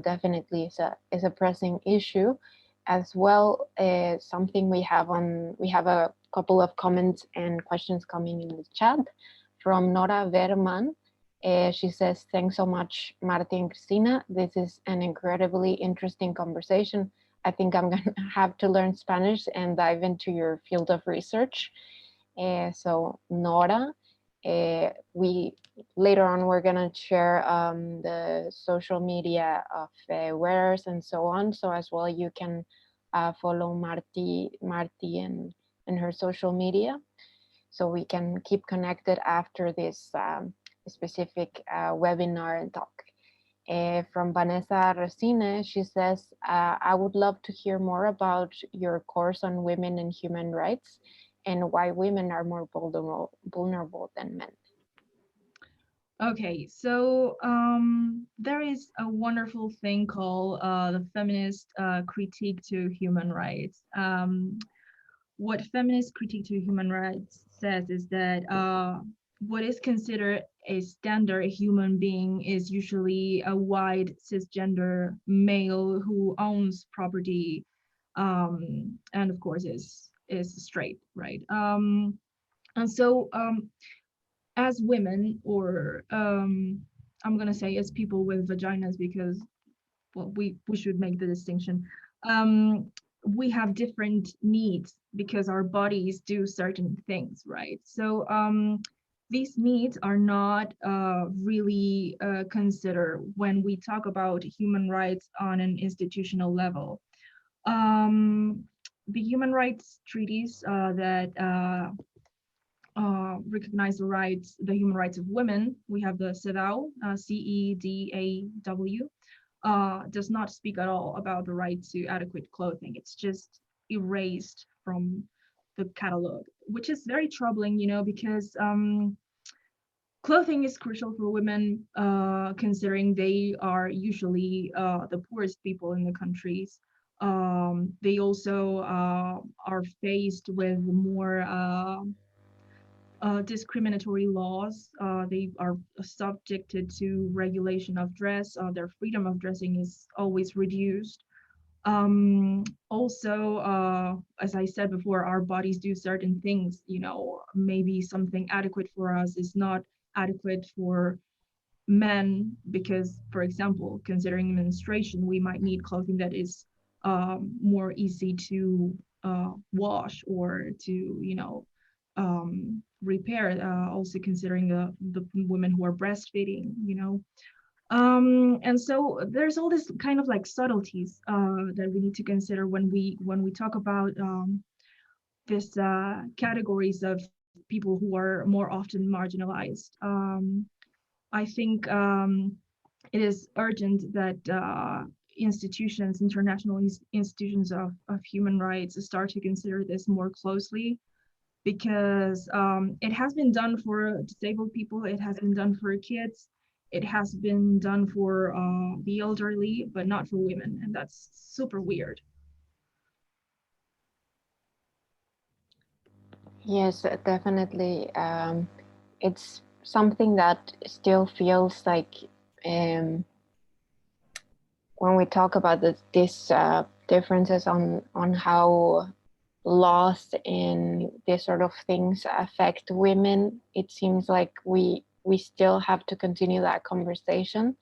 definitely is a pressing issue. As well, something we have a couple of comments and questions coming in the chat from Nora Verman. She says, thanks so much, Marti and Cristina. This is an incredibly interesting conversation. I think I'm gonna have to learn Spanish and dive into your field of research. So Nora, we later on we're gonna share the social media of wearers and so on. So as well you can follow Marti and her social media, so we can keep connected after this specific webinar and talk. From Vanessa Resine, she says, I would love to hear more about your course on women and human rights and why women are more vulnerable than men. Okay, so there is a wonderful thing called the Feminist critique to human rights. What feminist critique to human rights says is that what is considered a standard human being is usually a white cisgender male who owns property, and of course is straight, right? And so as women, or I'm gonna say as people with vaginas, because well, we should make the distinction. We have different needs because our bodies do certain things, right? So these needs are not really considered when we talk about human rights on an institutional level. The human rights treaties that recognize the human rights of women, we have the CEDAW, CEDAW, does not speak at all about the right to adequate clothing. It's just erased from the catalog, which is very troubling, you know, because clothing is crucial for women, considering they are usually the poorest people in the countries. They also are faced with more discriminatory laws. They are subjected to regulation of dress. Their freedom of dressing is always reduced. Also, as I said before, our bodies do certain things. You know, maybe something adequate for us is not adequate for men because, for example, considering menstruation, we might need clothing that is more easy to wash or to, you know, repair, also considering the women who are breastfeeding, you know. And so there's all this kind of like subtleties that we need to consider when we talk about this categories of people who are more often marginalized. I think it is urgent that international institutions of human rights start to consider this more closely, because it has been done for disabled people, it has been done for kids, it has been done for the elderly, but not for women, and that's super weird. Yes, definitely. It's something that still feels like when we talk about these differences on how laws and this sort of things affect women, it seems like we still have to continue that conversation,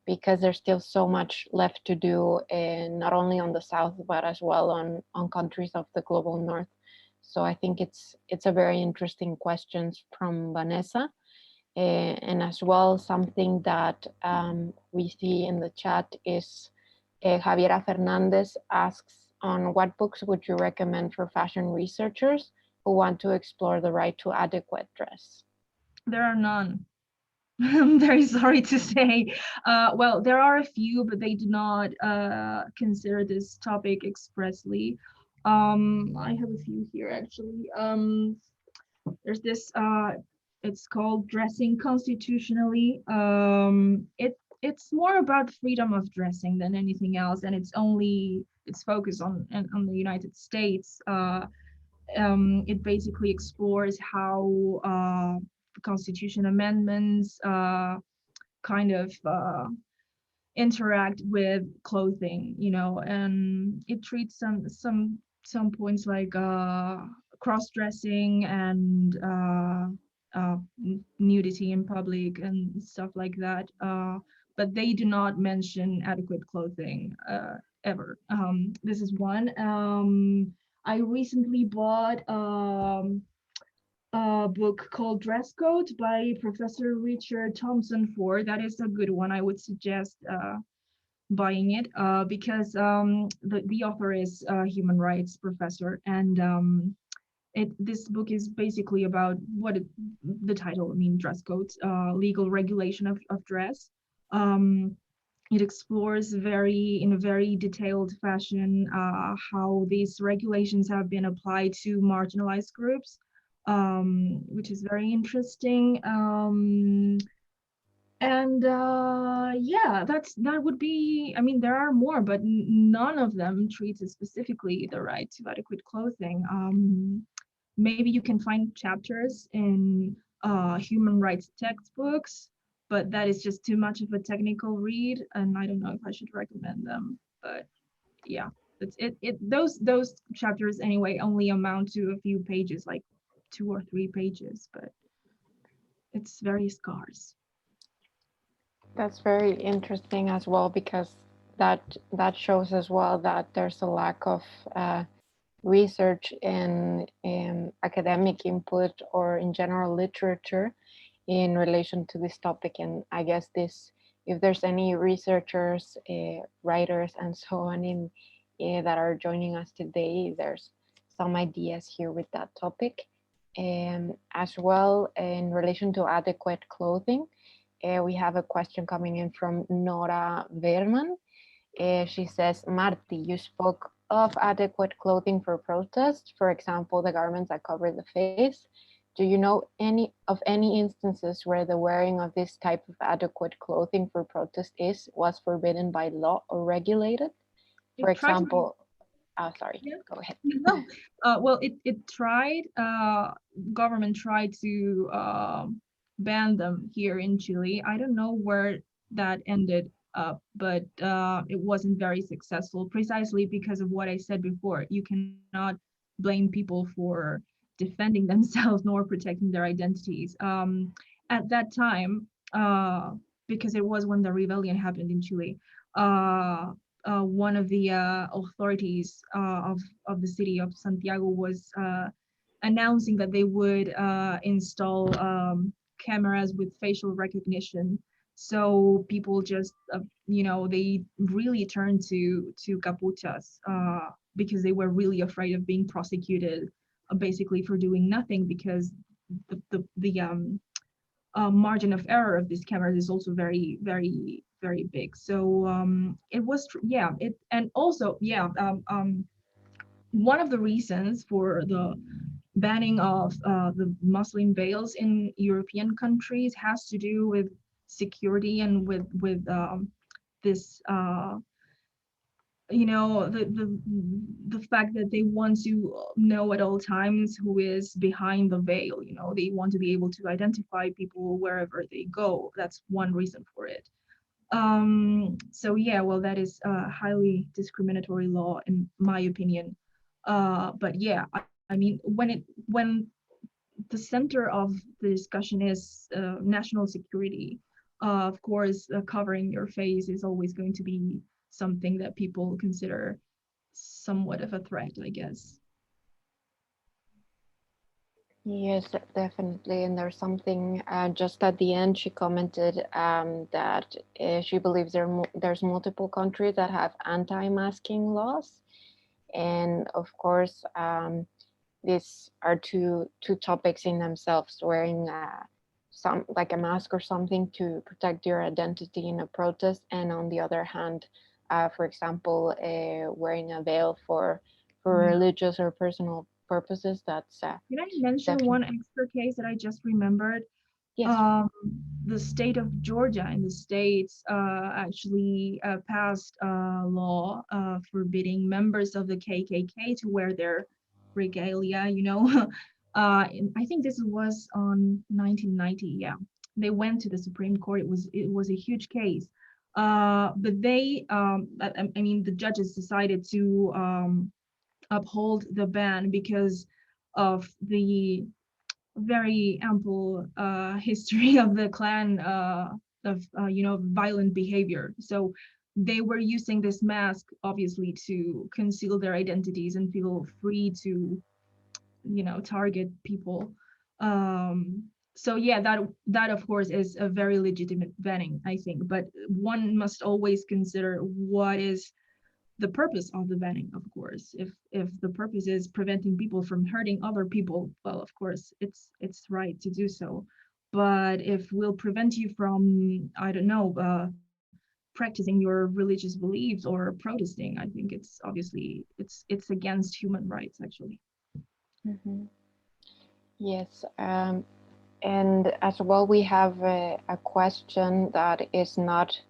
because there's still so much left to do, not only on the South, but as well on countries of the global North. So I think it's a very interesting question from Vanessa. And as well, something that we see in the chat is Javiera Fernandez asks, on what books would you recommend for fashion researchers who want to explore the right to adequate dress? There are none. I'm very sorry to say. Well, there are a few, but they do not consider this topic expressly. I have a few here actually. There's this, it's called Dressing Constitutionally. It's more about freedom of dressing than anything else, and it's focused on the United States. It basically explores how Constitution amendments kind of interact with clothing, you know, and it treats some points like cross-dressing and nudity in public and stuff like that. But they do not mention adequate clothing ever. This is one. I recently bought a book called Dress Code by Professor Richard Thompson Ford. That is a good one. I would suggest buying it because the author is a human rights professor, and this book is basically about the title, I mean, dress codes, legal regulation of dress. It explores in a very detailed fashion how these regulations have been applied to marginalized groups, which is very interesting. And yeah, that would be, I mean, there are more, but none of them treats specifically the right to adequate clothing. Maybe you can find chapters in human rights textbooks, but that is just too much of a technical read, and I don't know if I should recommend them. But yeah, those chapters anyway only amount to a few pages, like 2 or 3 pages, but it's very scarce. That's very interesting as well, because that shows as well that there's a lack of research in academic input or in general literature in relation to this topic. And I guess if there's any researchers, writers, and so on that are joining us today, there's some ideas here with that topic. And as well, in relation to adequate clothing, we have a question coming in from Nora Verman. She says, Marti, you spoke of adequate clothing for protest, for example, the garments that cover the face. Do you know any instances where the wearing of this type of adequate clothing for protest was forbidden by law or regulated? For example, sorry, yeah. Go ahead. No, well, it tried, government tried to ban them here in Chile. I don't know where that ended up, but it wasn't very successful, precisely because of what I said before. You cannot blame people for defending themselves nor protecting their identities. At that time, because it was when the rebellion happened in Chile, one of the authorities of the city of Santiago was announcing that they would install cameras with facial recognition. So people just, they really turned to capuchas because they were really afraid of being prosecuted, basically for doing nothing, because the margin of error of these cameras is also very, very, very big. So it was, and also, one of the reasons for the banning of the Muslim veils in European countries has to do with security and with this the fact that they want to know at all times who is behind the veil. They want to be able to identify people wherever they go. That's one reason for it. So yeah, well, that is a highly discriminatory law in my opinion. But yeah, I mean, when the center of the discussion is national security, of course, covering your face is always going to be something that people consider somewhat of a threat, I guess. Yes, definitely. And there's something just at the end, she commented that she believes there's multiple countries that have anti-masking laws. And of course, these are two topics in themselves, wearing like a mask or something to protect your identity in a protest, and on the other hand, for example, wearing a veil for religious or personal purposes. That's can I mention one extra case that I just remembered? Yes. The state of Georgia in the States actually passed a law forbidding members of the KKK to wear their regalia, I think this was on 1990. Yeah, they went to the Supreme Court. It was a huge case. But they, I mean, the judges decided to uphold the ban because of the very ample history of the clan of violent behavior. So they were using this mask obviously to conceal their identities and feel free to target people. So yeah, that of course is a very legitimate banning, I think, but one must always consider what is the purpose of the banning. Of course, if the purpose is preventing people from hurting other people, well, of course it's right to do so. But if will prevent you from, I don't know, practicing your religious beliefs or protesting, I think it's obviously it's against human rights, actually. Mhm. Yes, and as well, we have a question that is not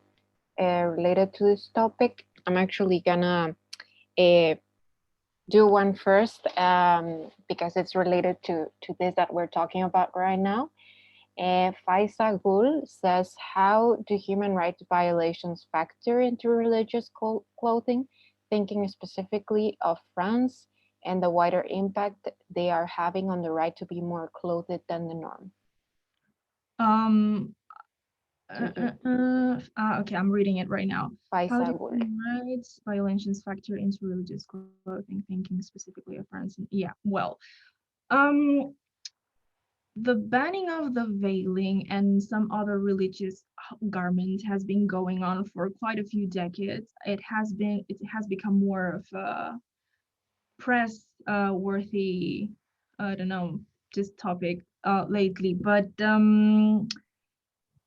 related to this topic. I'm actually gonna do one first because it's related to this that we're talking about right now. Faisa Gul says, how do human rights violations factor into religious clothing, thinking specifically of France and the wider impact they are having on the right to be more clothed than the norm? Okay, I'm reading it right now. How Faisa do Gul. human rights violations factor into religious clothing, thinking specifically of France? Yeah, well, the banning of the veiling and some other religious garment has been going on for quite a few decades. It has become more of a press worthy, I don't know, just topic lately. But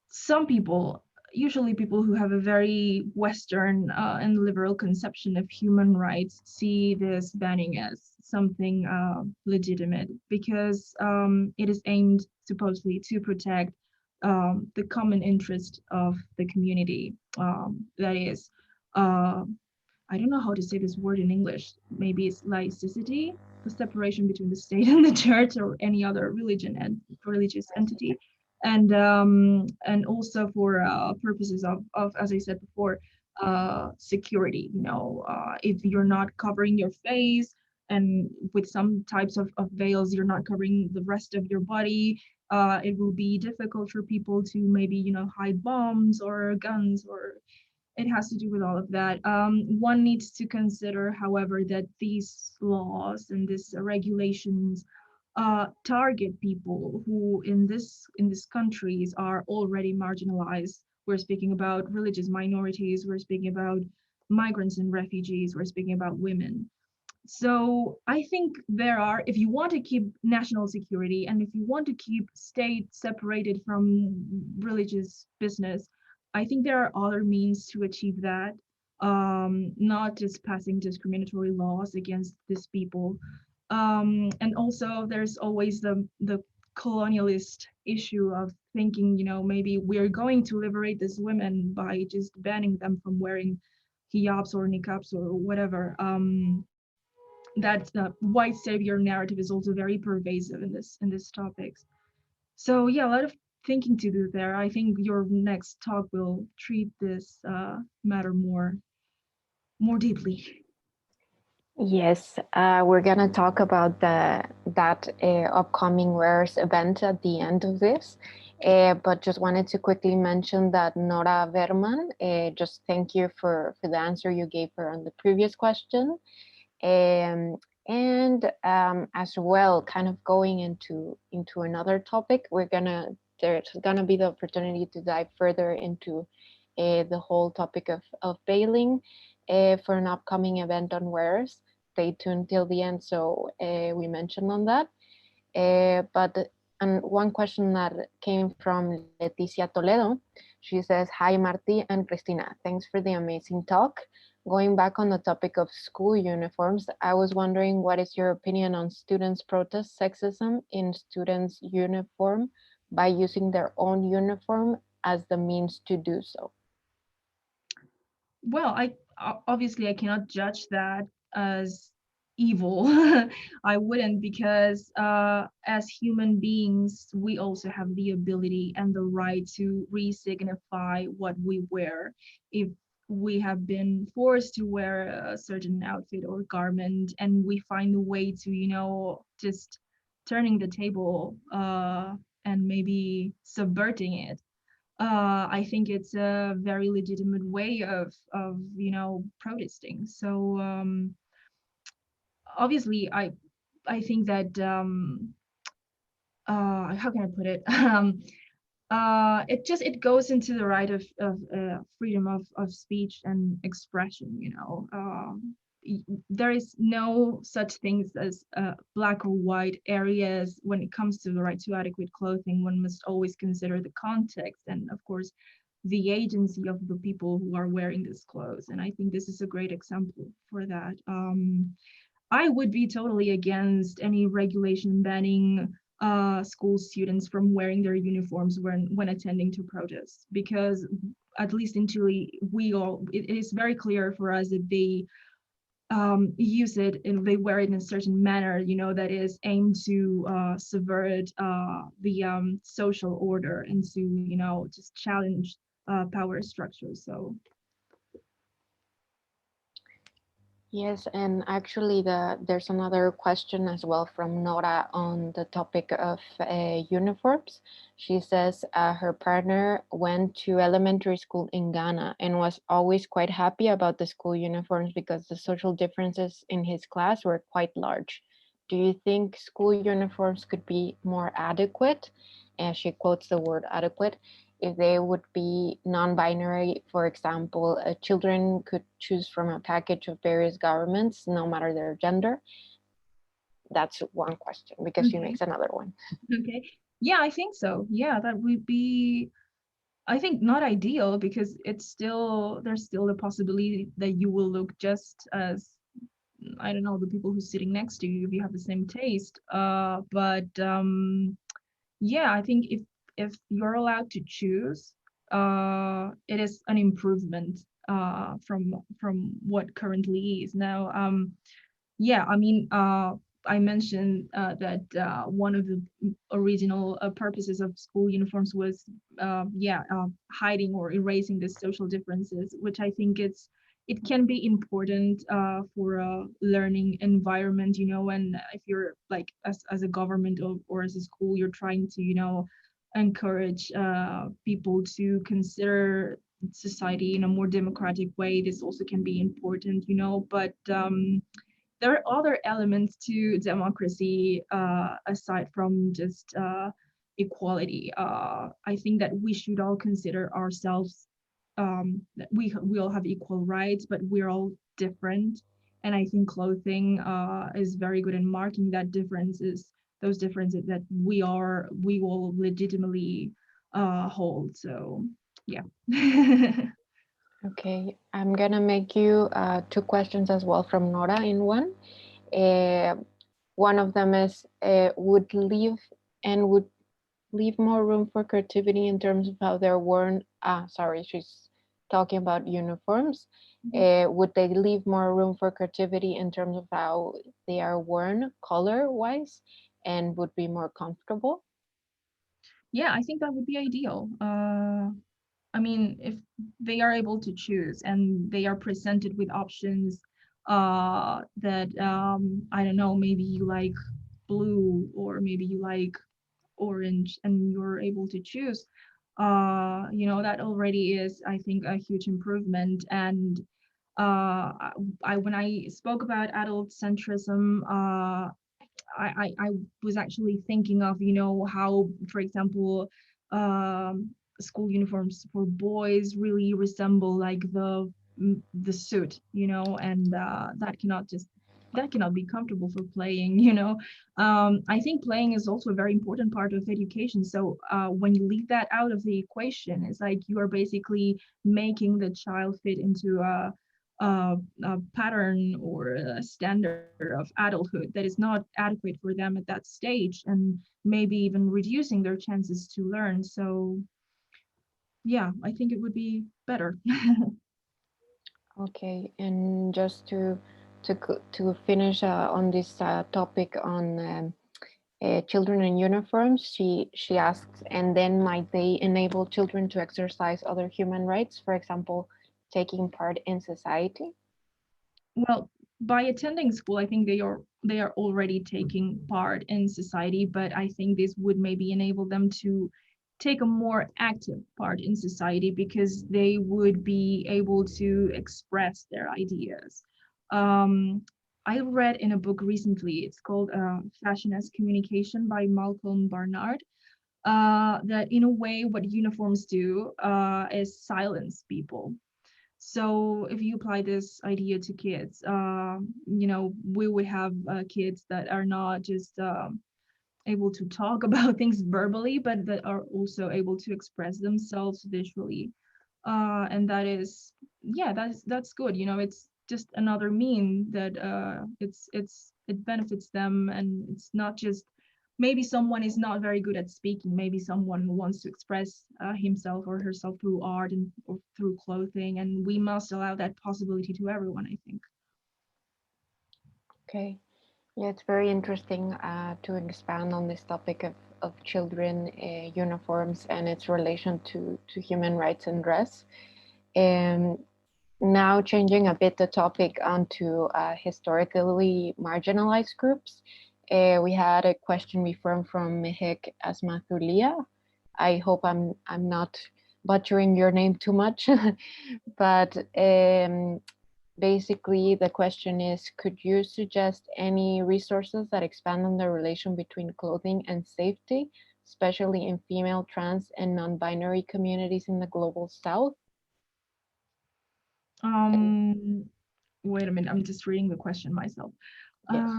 some people, usually people who have a very Western and liberal conception of human rights, see this banning as something legitimate because it is aimed supposedly to protect the common interest of the community. That is, I don't know how to say this word in English. Maybe it's laicity, the separation between the state and the church or any other religion and religious entity, and also for purposes of, as I said before, security. If you're not covering your face, and with some types of veils, you're not covering the rest of your body, it will be difficult for people to maybe hide bombs or guns, or it has to do with all of that. One needs to consider, however, that these laws and these regulations target people who in these countries are already marginalized. We're speaking about religious minorities, we're speaking about migrants and refugees, we're speaking about women. So I think there are, if you want to keep national security and if you want to keep state separated from religious business, I think there are other means to achieve that. Not just passing discriminatory laws against these people. And also there's always the colonialist issue of thinking, maybe we're going to liberate these women by just banning them from wearing hijabs or niqabs or whatever. That white savior narrative is also very pervasive in this topics. So yeah, a lot of thinking to do there. I think your next talk will treat this matter more deeply. Yes, we're gonna talk about that upcoming Rares event at the end of this. But just wanted to quickly mention that Nora Verman, just thank you for the answer you gave her on the previous question. And as well, kind of going into another topic, there's gonna be the opportunity to dive further into the whole topic of bailing for an upcoming event on Wares. Stay tuned till the end, so we mentioned on that. But and one question that came from Leticia Toledo, she says, "Hi Marti and Cristina, thanks for the amazing talk. Going back on the topic of school uniforms, I was wondering what is your opinion on students protest sexism in students' uniform by using their own uniform as the means to do so?" Well, I obviously I cannot judge that as evil. I wouldn't, because as human beings, we also have the ability and the right to re-signify what we wear. If we have been forced to wear a certain outfit or garment, and we find a way to, just turning the table and maybe subverting it, I think it's a very legitimate way of protesting. So obviously, I think that how can I put it? It goes into the right of freedom of speech and expression. There is no such things as black or white areas when it comes to the right to adequate clothing. One must always consider the context and, of course, the agency of the people who are wearing this clothes. And I think this is a great example for that. I would be totally against any regulation banning school students from wearing their uniforms when attending to protests, because at least in Chile, it is very clear for us that they use it and they wear it in a certain manner, that is aimed to subvert the social order and to, just challenge power structures. So Yes, and actually there's another question as well from Nora on the topic of uniforms. She says her partner went to elementary school in Ghana and was always quite happy about the school uniforms because the social differences in his class were quite large. Do you think school uniforms could be more adequate? And she quotes the word adequate, if they would be non-binary. For example, children could choose from a package of various governments, no matter their gender. That's one question, because she makes another one. Okay. Yeah, I think so. Yeah, that would be, I think, not ideal, because there's still the possibility that you will look just as, I don't know, the people who's sitting next to you if you have the same taste. But yeah, I think if you're allowed to choose, it is an improvement from what currently is now. Yeah, I mean, I mentioned that one of the original purposes of school uniforms was, hiding or erasing the social differences, which I think it can be important for a learning environment, and if you're like as a government or as a school, you're trying to, encourage people to consider society in a more democratic way. This also can be important, but there are other elements to democracy aside from just equality. I think that we should all consider ourselves, that we all have equal rights, but we're all different. And I think clothing is very good in marking those differences that we will legitimately hold. So yeah. Okay, I'm gonna make you two questions as well from Nora in one. One of them is, would leave more room for creativity in terms of how they're worn. Sorry, she's talking about uniforms. Would they leave more room for creativity in terms of how they are worn color-wise and would be more comfortable? Yeah, I think that would be ideal. I mean, if they are able to choose and they are presented with options that I don't know, maybe you like blue or maybe you like orange, and you're able to choose, that already is, I think, a huge improvement. And when I spoke about adult centrism, I was actually thinking of, how, for example, school uniforms for boys really resemble like the suit, and that cannot be comfortable for playing, I think playing is also a very important part of education. So when you leave that out of the equation, it's like you are basically making the child fit into a pattern or a standard of adulthood that is not adequate for them at that stage, and maybe even reducing their chances to learn. So yeah, I think it would be better. Okay, and just to to finish on this topic on children in uniforms, she asks, and then might they enable children to exercise other human rights, for example, taking part in society? Well, by attending school, I think they are already taking part in society, but I think this would maybe enable them to take a more active part in society because they would be able to express their ideas. I read in a book recently, it's called Fashion as Communication by Malcolm Barnard, that in a way what uniforms do is silence people. So if you apply this idea to kids, we would have kids that are not just able to talk about things verbally, but that are also able to express themselves visually. And that is, yeah, that's good. It's just another mean that it benefits them, and it's not just maybe someone is not very good at speaking. Maybe someone wants to express himself or herself through art or through clothing, and we must allow that possibility to everyone, I think. Okay. Yeah, it's very interesting to expand on this topic of children uniforms and its relation to human rights and dress. And now changing a bit the topic onto historically marginalized groups. We had a question before from Mehek Asmathulia. I hope I'm not butchering your name too much, but basically the question is, could you suggest any resources that expand on the relation between clothing and safety, especially in female, trans, and non-binary communities in the global South? Wait a minute, I'm just reading the question myself. Yes.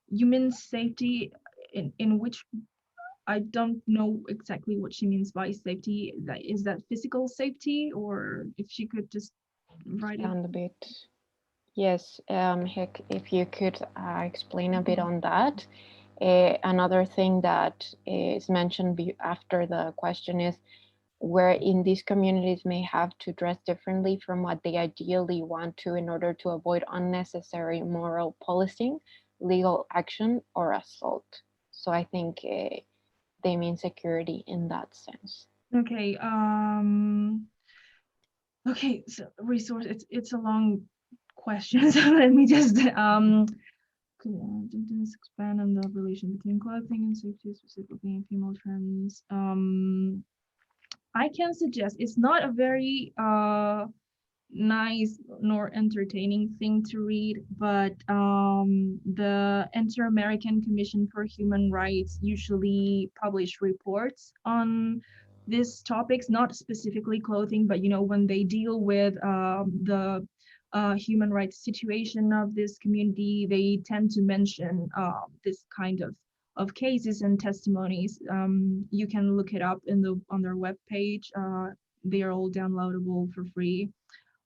You mean safety in which? I don't know exactly what she means by safety. Is that physical safety, or if she could just write it Expand a bit. Yes, Heck, if you could explain a bit on that. Another thing that is mentioned after the question is where in these communities may have to dress differently from what they ideally want to in order to avoid unnecessary moral policing, legal action, or assault. So I think they mean security in that sense. Okay. Okay. So resource. It's a long question. So let me just expand on the relation between clothing and safety, specifically in female trends. I can suggest it's not a very nice nor entertaining thing to read, but the Inter-American Commission for Human Rights usually publish reports on these topics, not specifically clothing, but when they deal with the human rights situation of this community, they tend to mention this kind of cases and testimonies. You can look it up on their webpage. They are all downloadable for free.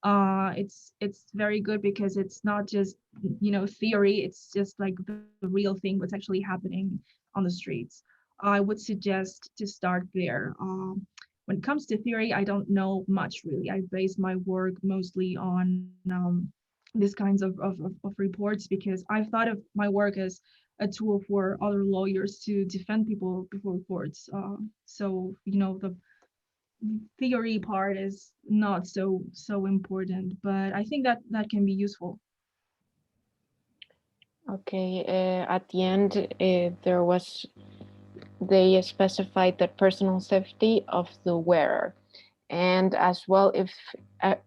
It's very good because it's not just theory, it's just like the real thing what's actually happening on the streets. I would suggest to start there. When it comes to theory, I don't know much really. I base my work mostly on these kinds of reports because I've thought of my work as a tool for other lawyers to defend people before courts. So the theory part is not so important, but I think that can be useful. Okay, at the end, they specified the personal safety of the wearer. And as well, if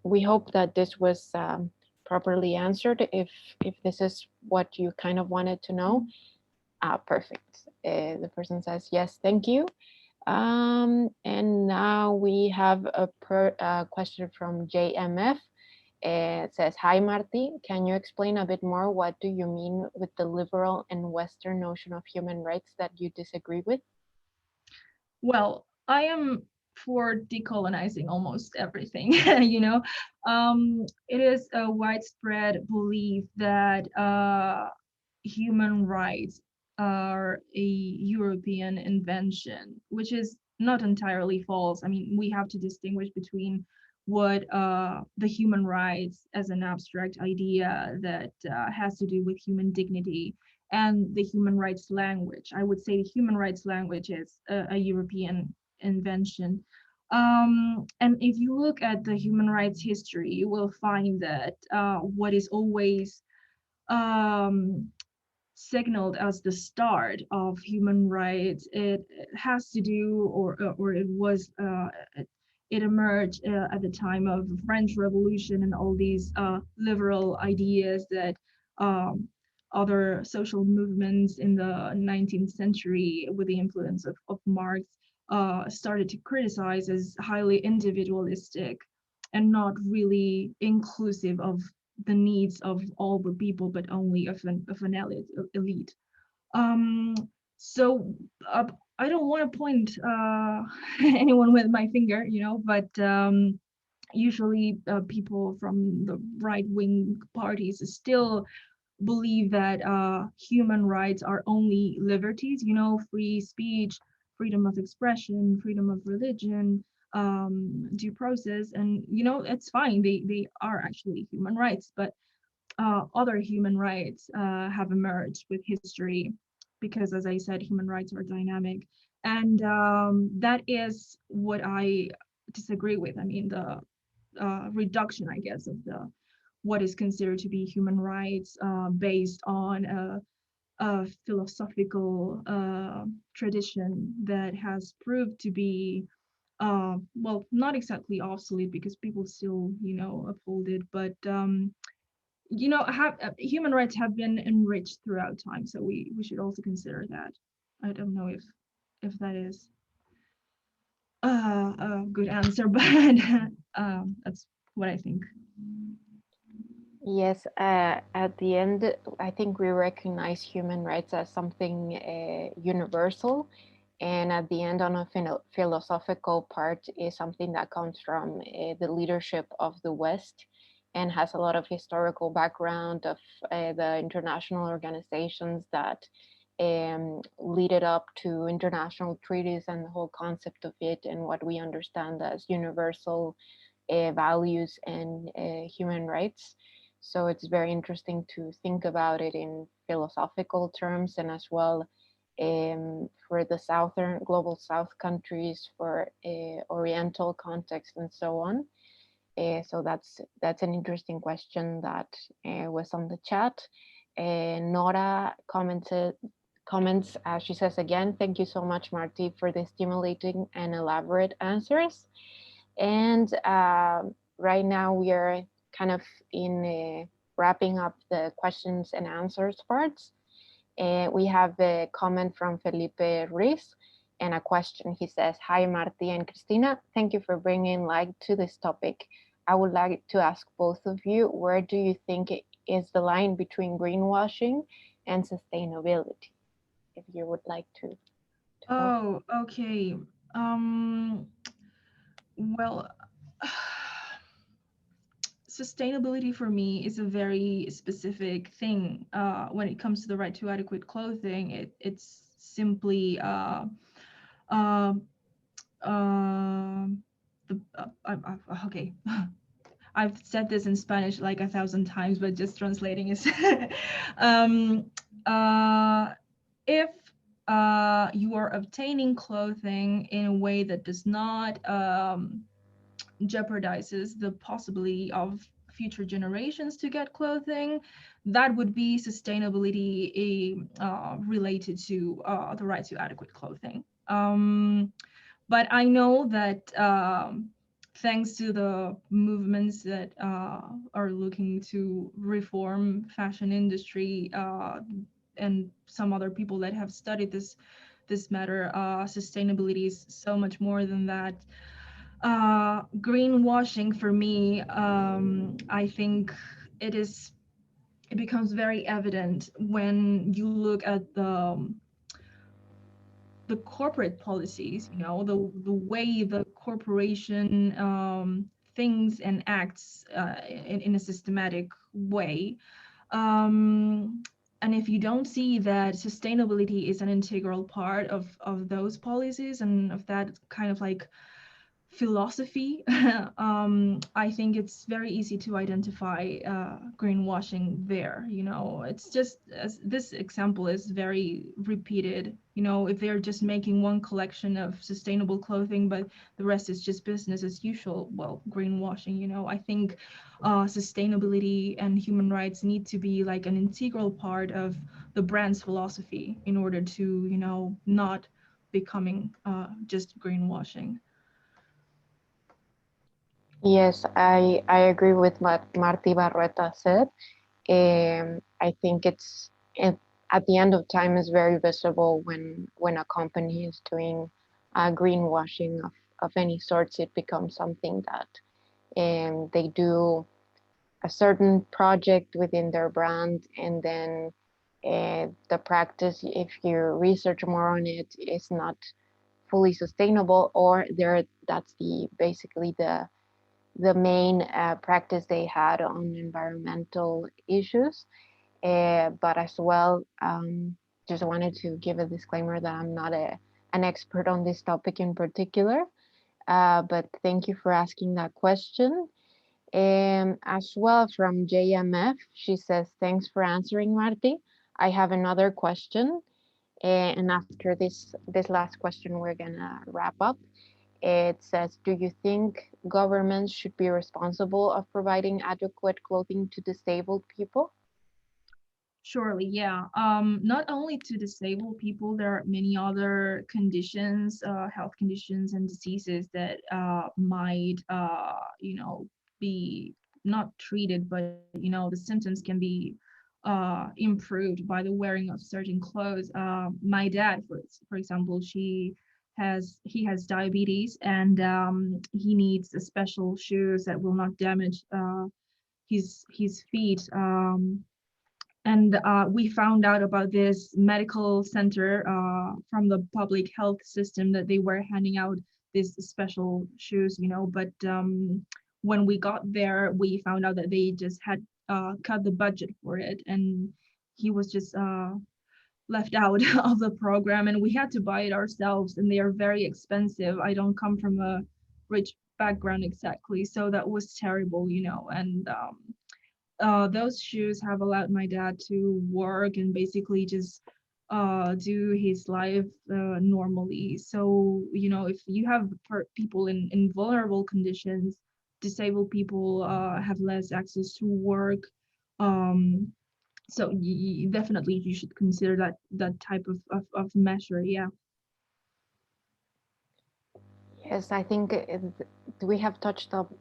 we hope that this was properly answered, if this is what you kind of wanted to know, perfect. The person says, yes, thank you. And now we have a question from JMF. It says, hi, Marti. Can you explain a bit more what do you mean with the liberal and Western notion of human rights that you disagree with? Well, I am for decolonizing almost everything, It is a widespread belief that human rights are a European invention, which is not entirely false. I mean, we have to distinguish between what the human rights as an abstract idea that has to do with human dignity and the human rights language. I would say the human rights language is a European invention. And if you look at the human rights history, you will find that what is always signaled as the start of human rights, it has to do, or it was, it emerged at the time of the French Revolution and all these liberal ideas that other social movements in the 19th century, with the influence of Marx, started to criticize as highly individualistic and not really inclusive of the needs of all the people, but only of an elite. Um, so I don't want to point anyone with my finger, you know, but usually people from the right-wing parties still believe that human rights are only liberties, you know, free speech, freedom of expression, freedom of religion, due process, and you know, it's fine. They are actually human rights, but other human rights have emerged with history, because, as I said, human rights are dynamic, and that is what I disagree with. I mean, the reduction, I guess, of the what is considered to be human rights based on a philosophical tradition that has proved to be well, not exactly obsolete, because people still, you know, uphold it, but you know, human rights have been enriched throughout time, so we should also consider that. I don't know if that is a good answer, but that's what I think. Yes, at the end, I think we recognize human rights as something universal. And at the end, on a philosophical part, is something that comes from the leadership of the West and has a lot of historical background of the international organizations that lead it up to international treaties and the whole concept of it and what we understand as universal values and human rights. So it's very interesting to think about it in philosophical terms, and as well for the southern global south countries, for oriental context and so on. So that's an interesting question that was on the chat. Nora comments, she says again, thank you so much, Marti, for the stimulating and elaborate answers. And right now we are kind of in wrapping up the questions and answers parts. We have a comment from Felipe Ruiz and a question. He says, hi, Marti and Cristina. Thank you for bringing light to this topic. I would like to ask both of you, where do you think is the line between greenwashing and sustainability? If you would like to. Oh, okay. Well, sustainability for me is a very specific thing. When it comes to the right to adequate clothing, it's simply okay. I've said this in Spanish like 1,000 times, but just translating is if you are obtaining clothing in a way that does not jeopardizes the possibility of future generations to get clothing, that would be sustainability related to the right to adequate clothing. But I know that thanks to the movements that are looking to reform fashion industry and some other people that have studied this matter, sustainability is so much more than that. Greenwashing for me, I think it becomes very evident when you look at the corporate policies, you know, the way the corporation thinks and acts in a systematic way. And if you don't see that sustainability is an integral part of those policies and of that kind of like philosophy, I think it's very easy to identify greenwashing there. You know, it's just, as this example is very repeated. You know, if they're just making one collection of sustainable clothing, but the rest is just business as usual, well, greenwashing. You know, I think sustainability and human rights need to be like an integral part of the brand's philosophy in order to, you know, not becoming just greenwashing. Yes, I agree with what Marti Barroeta said. I think at the end of time is very visible when a company is doing greenwashing of any sorts. It becomes something that they do a certain project within their brand, and then the practice, if you research more on it, is not fully sustainable, or that's basically the main practice they had on environmental issues. But as well, just wanted to give a disclaimer that I'm not an expert on this topic in particular, but thank you for asking that question. As well, from JMF, she says, thanks for answering, Marti. I have another question. And after this last question, we're gonna wrap up. It says, do you think governments should be responsible of providing adequate clothing to disabled people? Surely, yeah. Not only to disabled people, there are many other conditions, health conditions and diseases that might, you know, be not treated, but, you know, the symptoms can be improved by the wearing of certain clothes. My dad, for example, he has diabetes, and he needs special shoes that will not damage his feet. And we found out about this medical center from the public health system, that they were handing out these special shoes, you know, but when we got there, we found out that they just had cut the budget for it, and he was just left out of the program, and we had to buy it ourselves, and they are very expensive. I don't come from a rich background exactly, so that was terrible, you know. And those shoes have allowed my dad to work and basically just do his life normally. So, you know, if you have people in vulnerable conditions, disabled people have less access to work. So definitely you should consider that type of measure. Yeah. Yes, I think we have touched up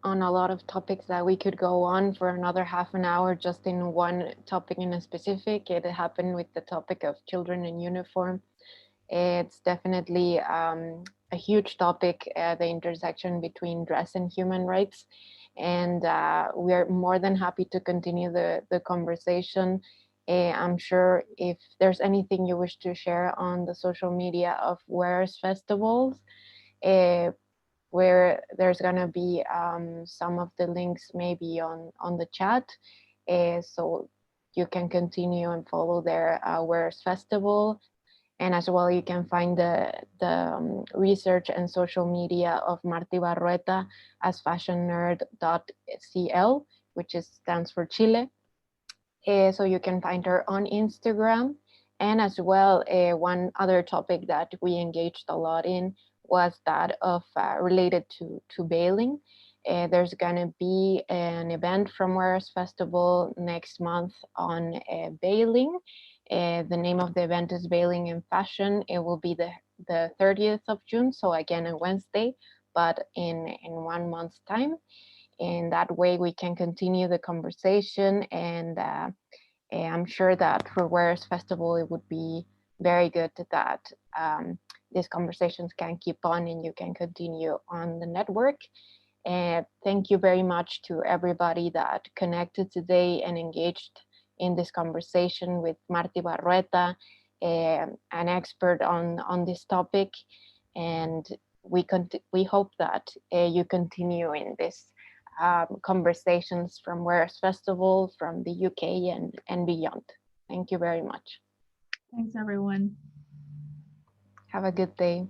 on a lot of topics that we could go on for another half an hour just in one topic in a specific. It happened with the topic of children in uniform. It's definitely a huge topic, the intersection between dress and human rights. And we are more than happy to continue the conversation. I'm sure if there's anything you wish to share on the social media of Wearers Festivals, where there's gonna be some of the links maybe on the chat, so you can continue and follow their Wearers Festival. And as well, you can find the research and social media of Marti Barroeta as fashionnerd.cl, which stands for Chile. So you can find her on Instagram. And as well, one other topic that we engaged a lot in was that of related to bailing. There's gonna be an event from Wearers Festival next month on bailing. The name of the event is Bailing in Fashion. It will be the 30th of June, so again a Wednesday, but in 1 month's time. And that way we can continue the conversation, and I'm sure that for Wearers Festival it would be very good that these conversations can keep on and you can continue on the network. And thank you very much to everybody that connected today and engaged in this conversation with Marti Barroeta, an expert on this topic. And we hope that you continue in this conversations from Wearers Festival, from the UK and beyond. Thank you very much. Thanks, everyone. Have a good day.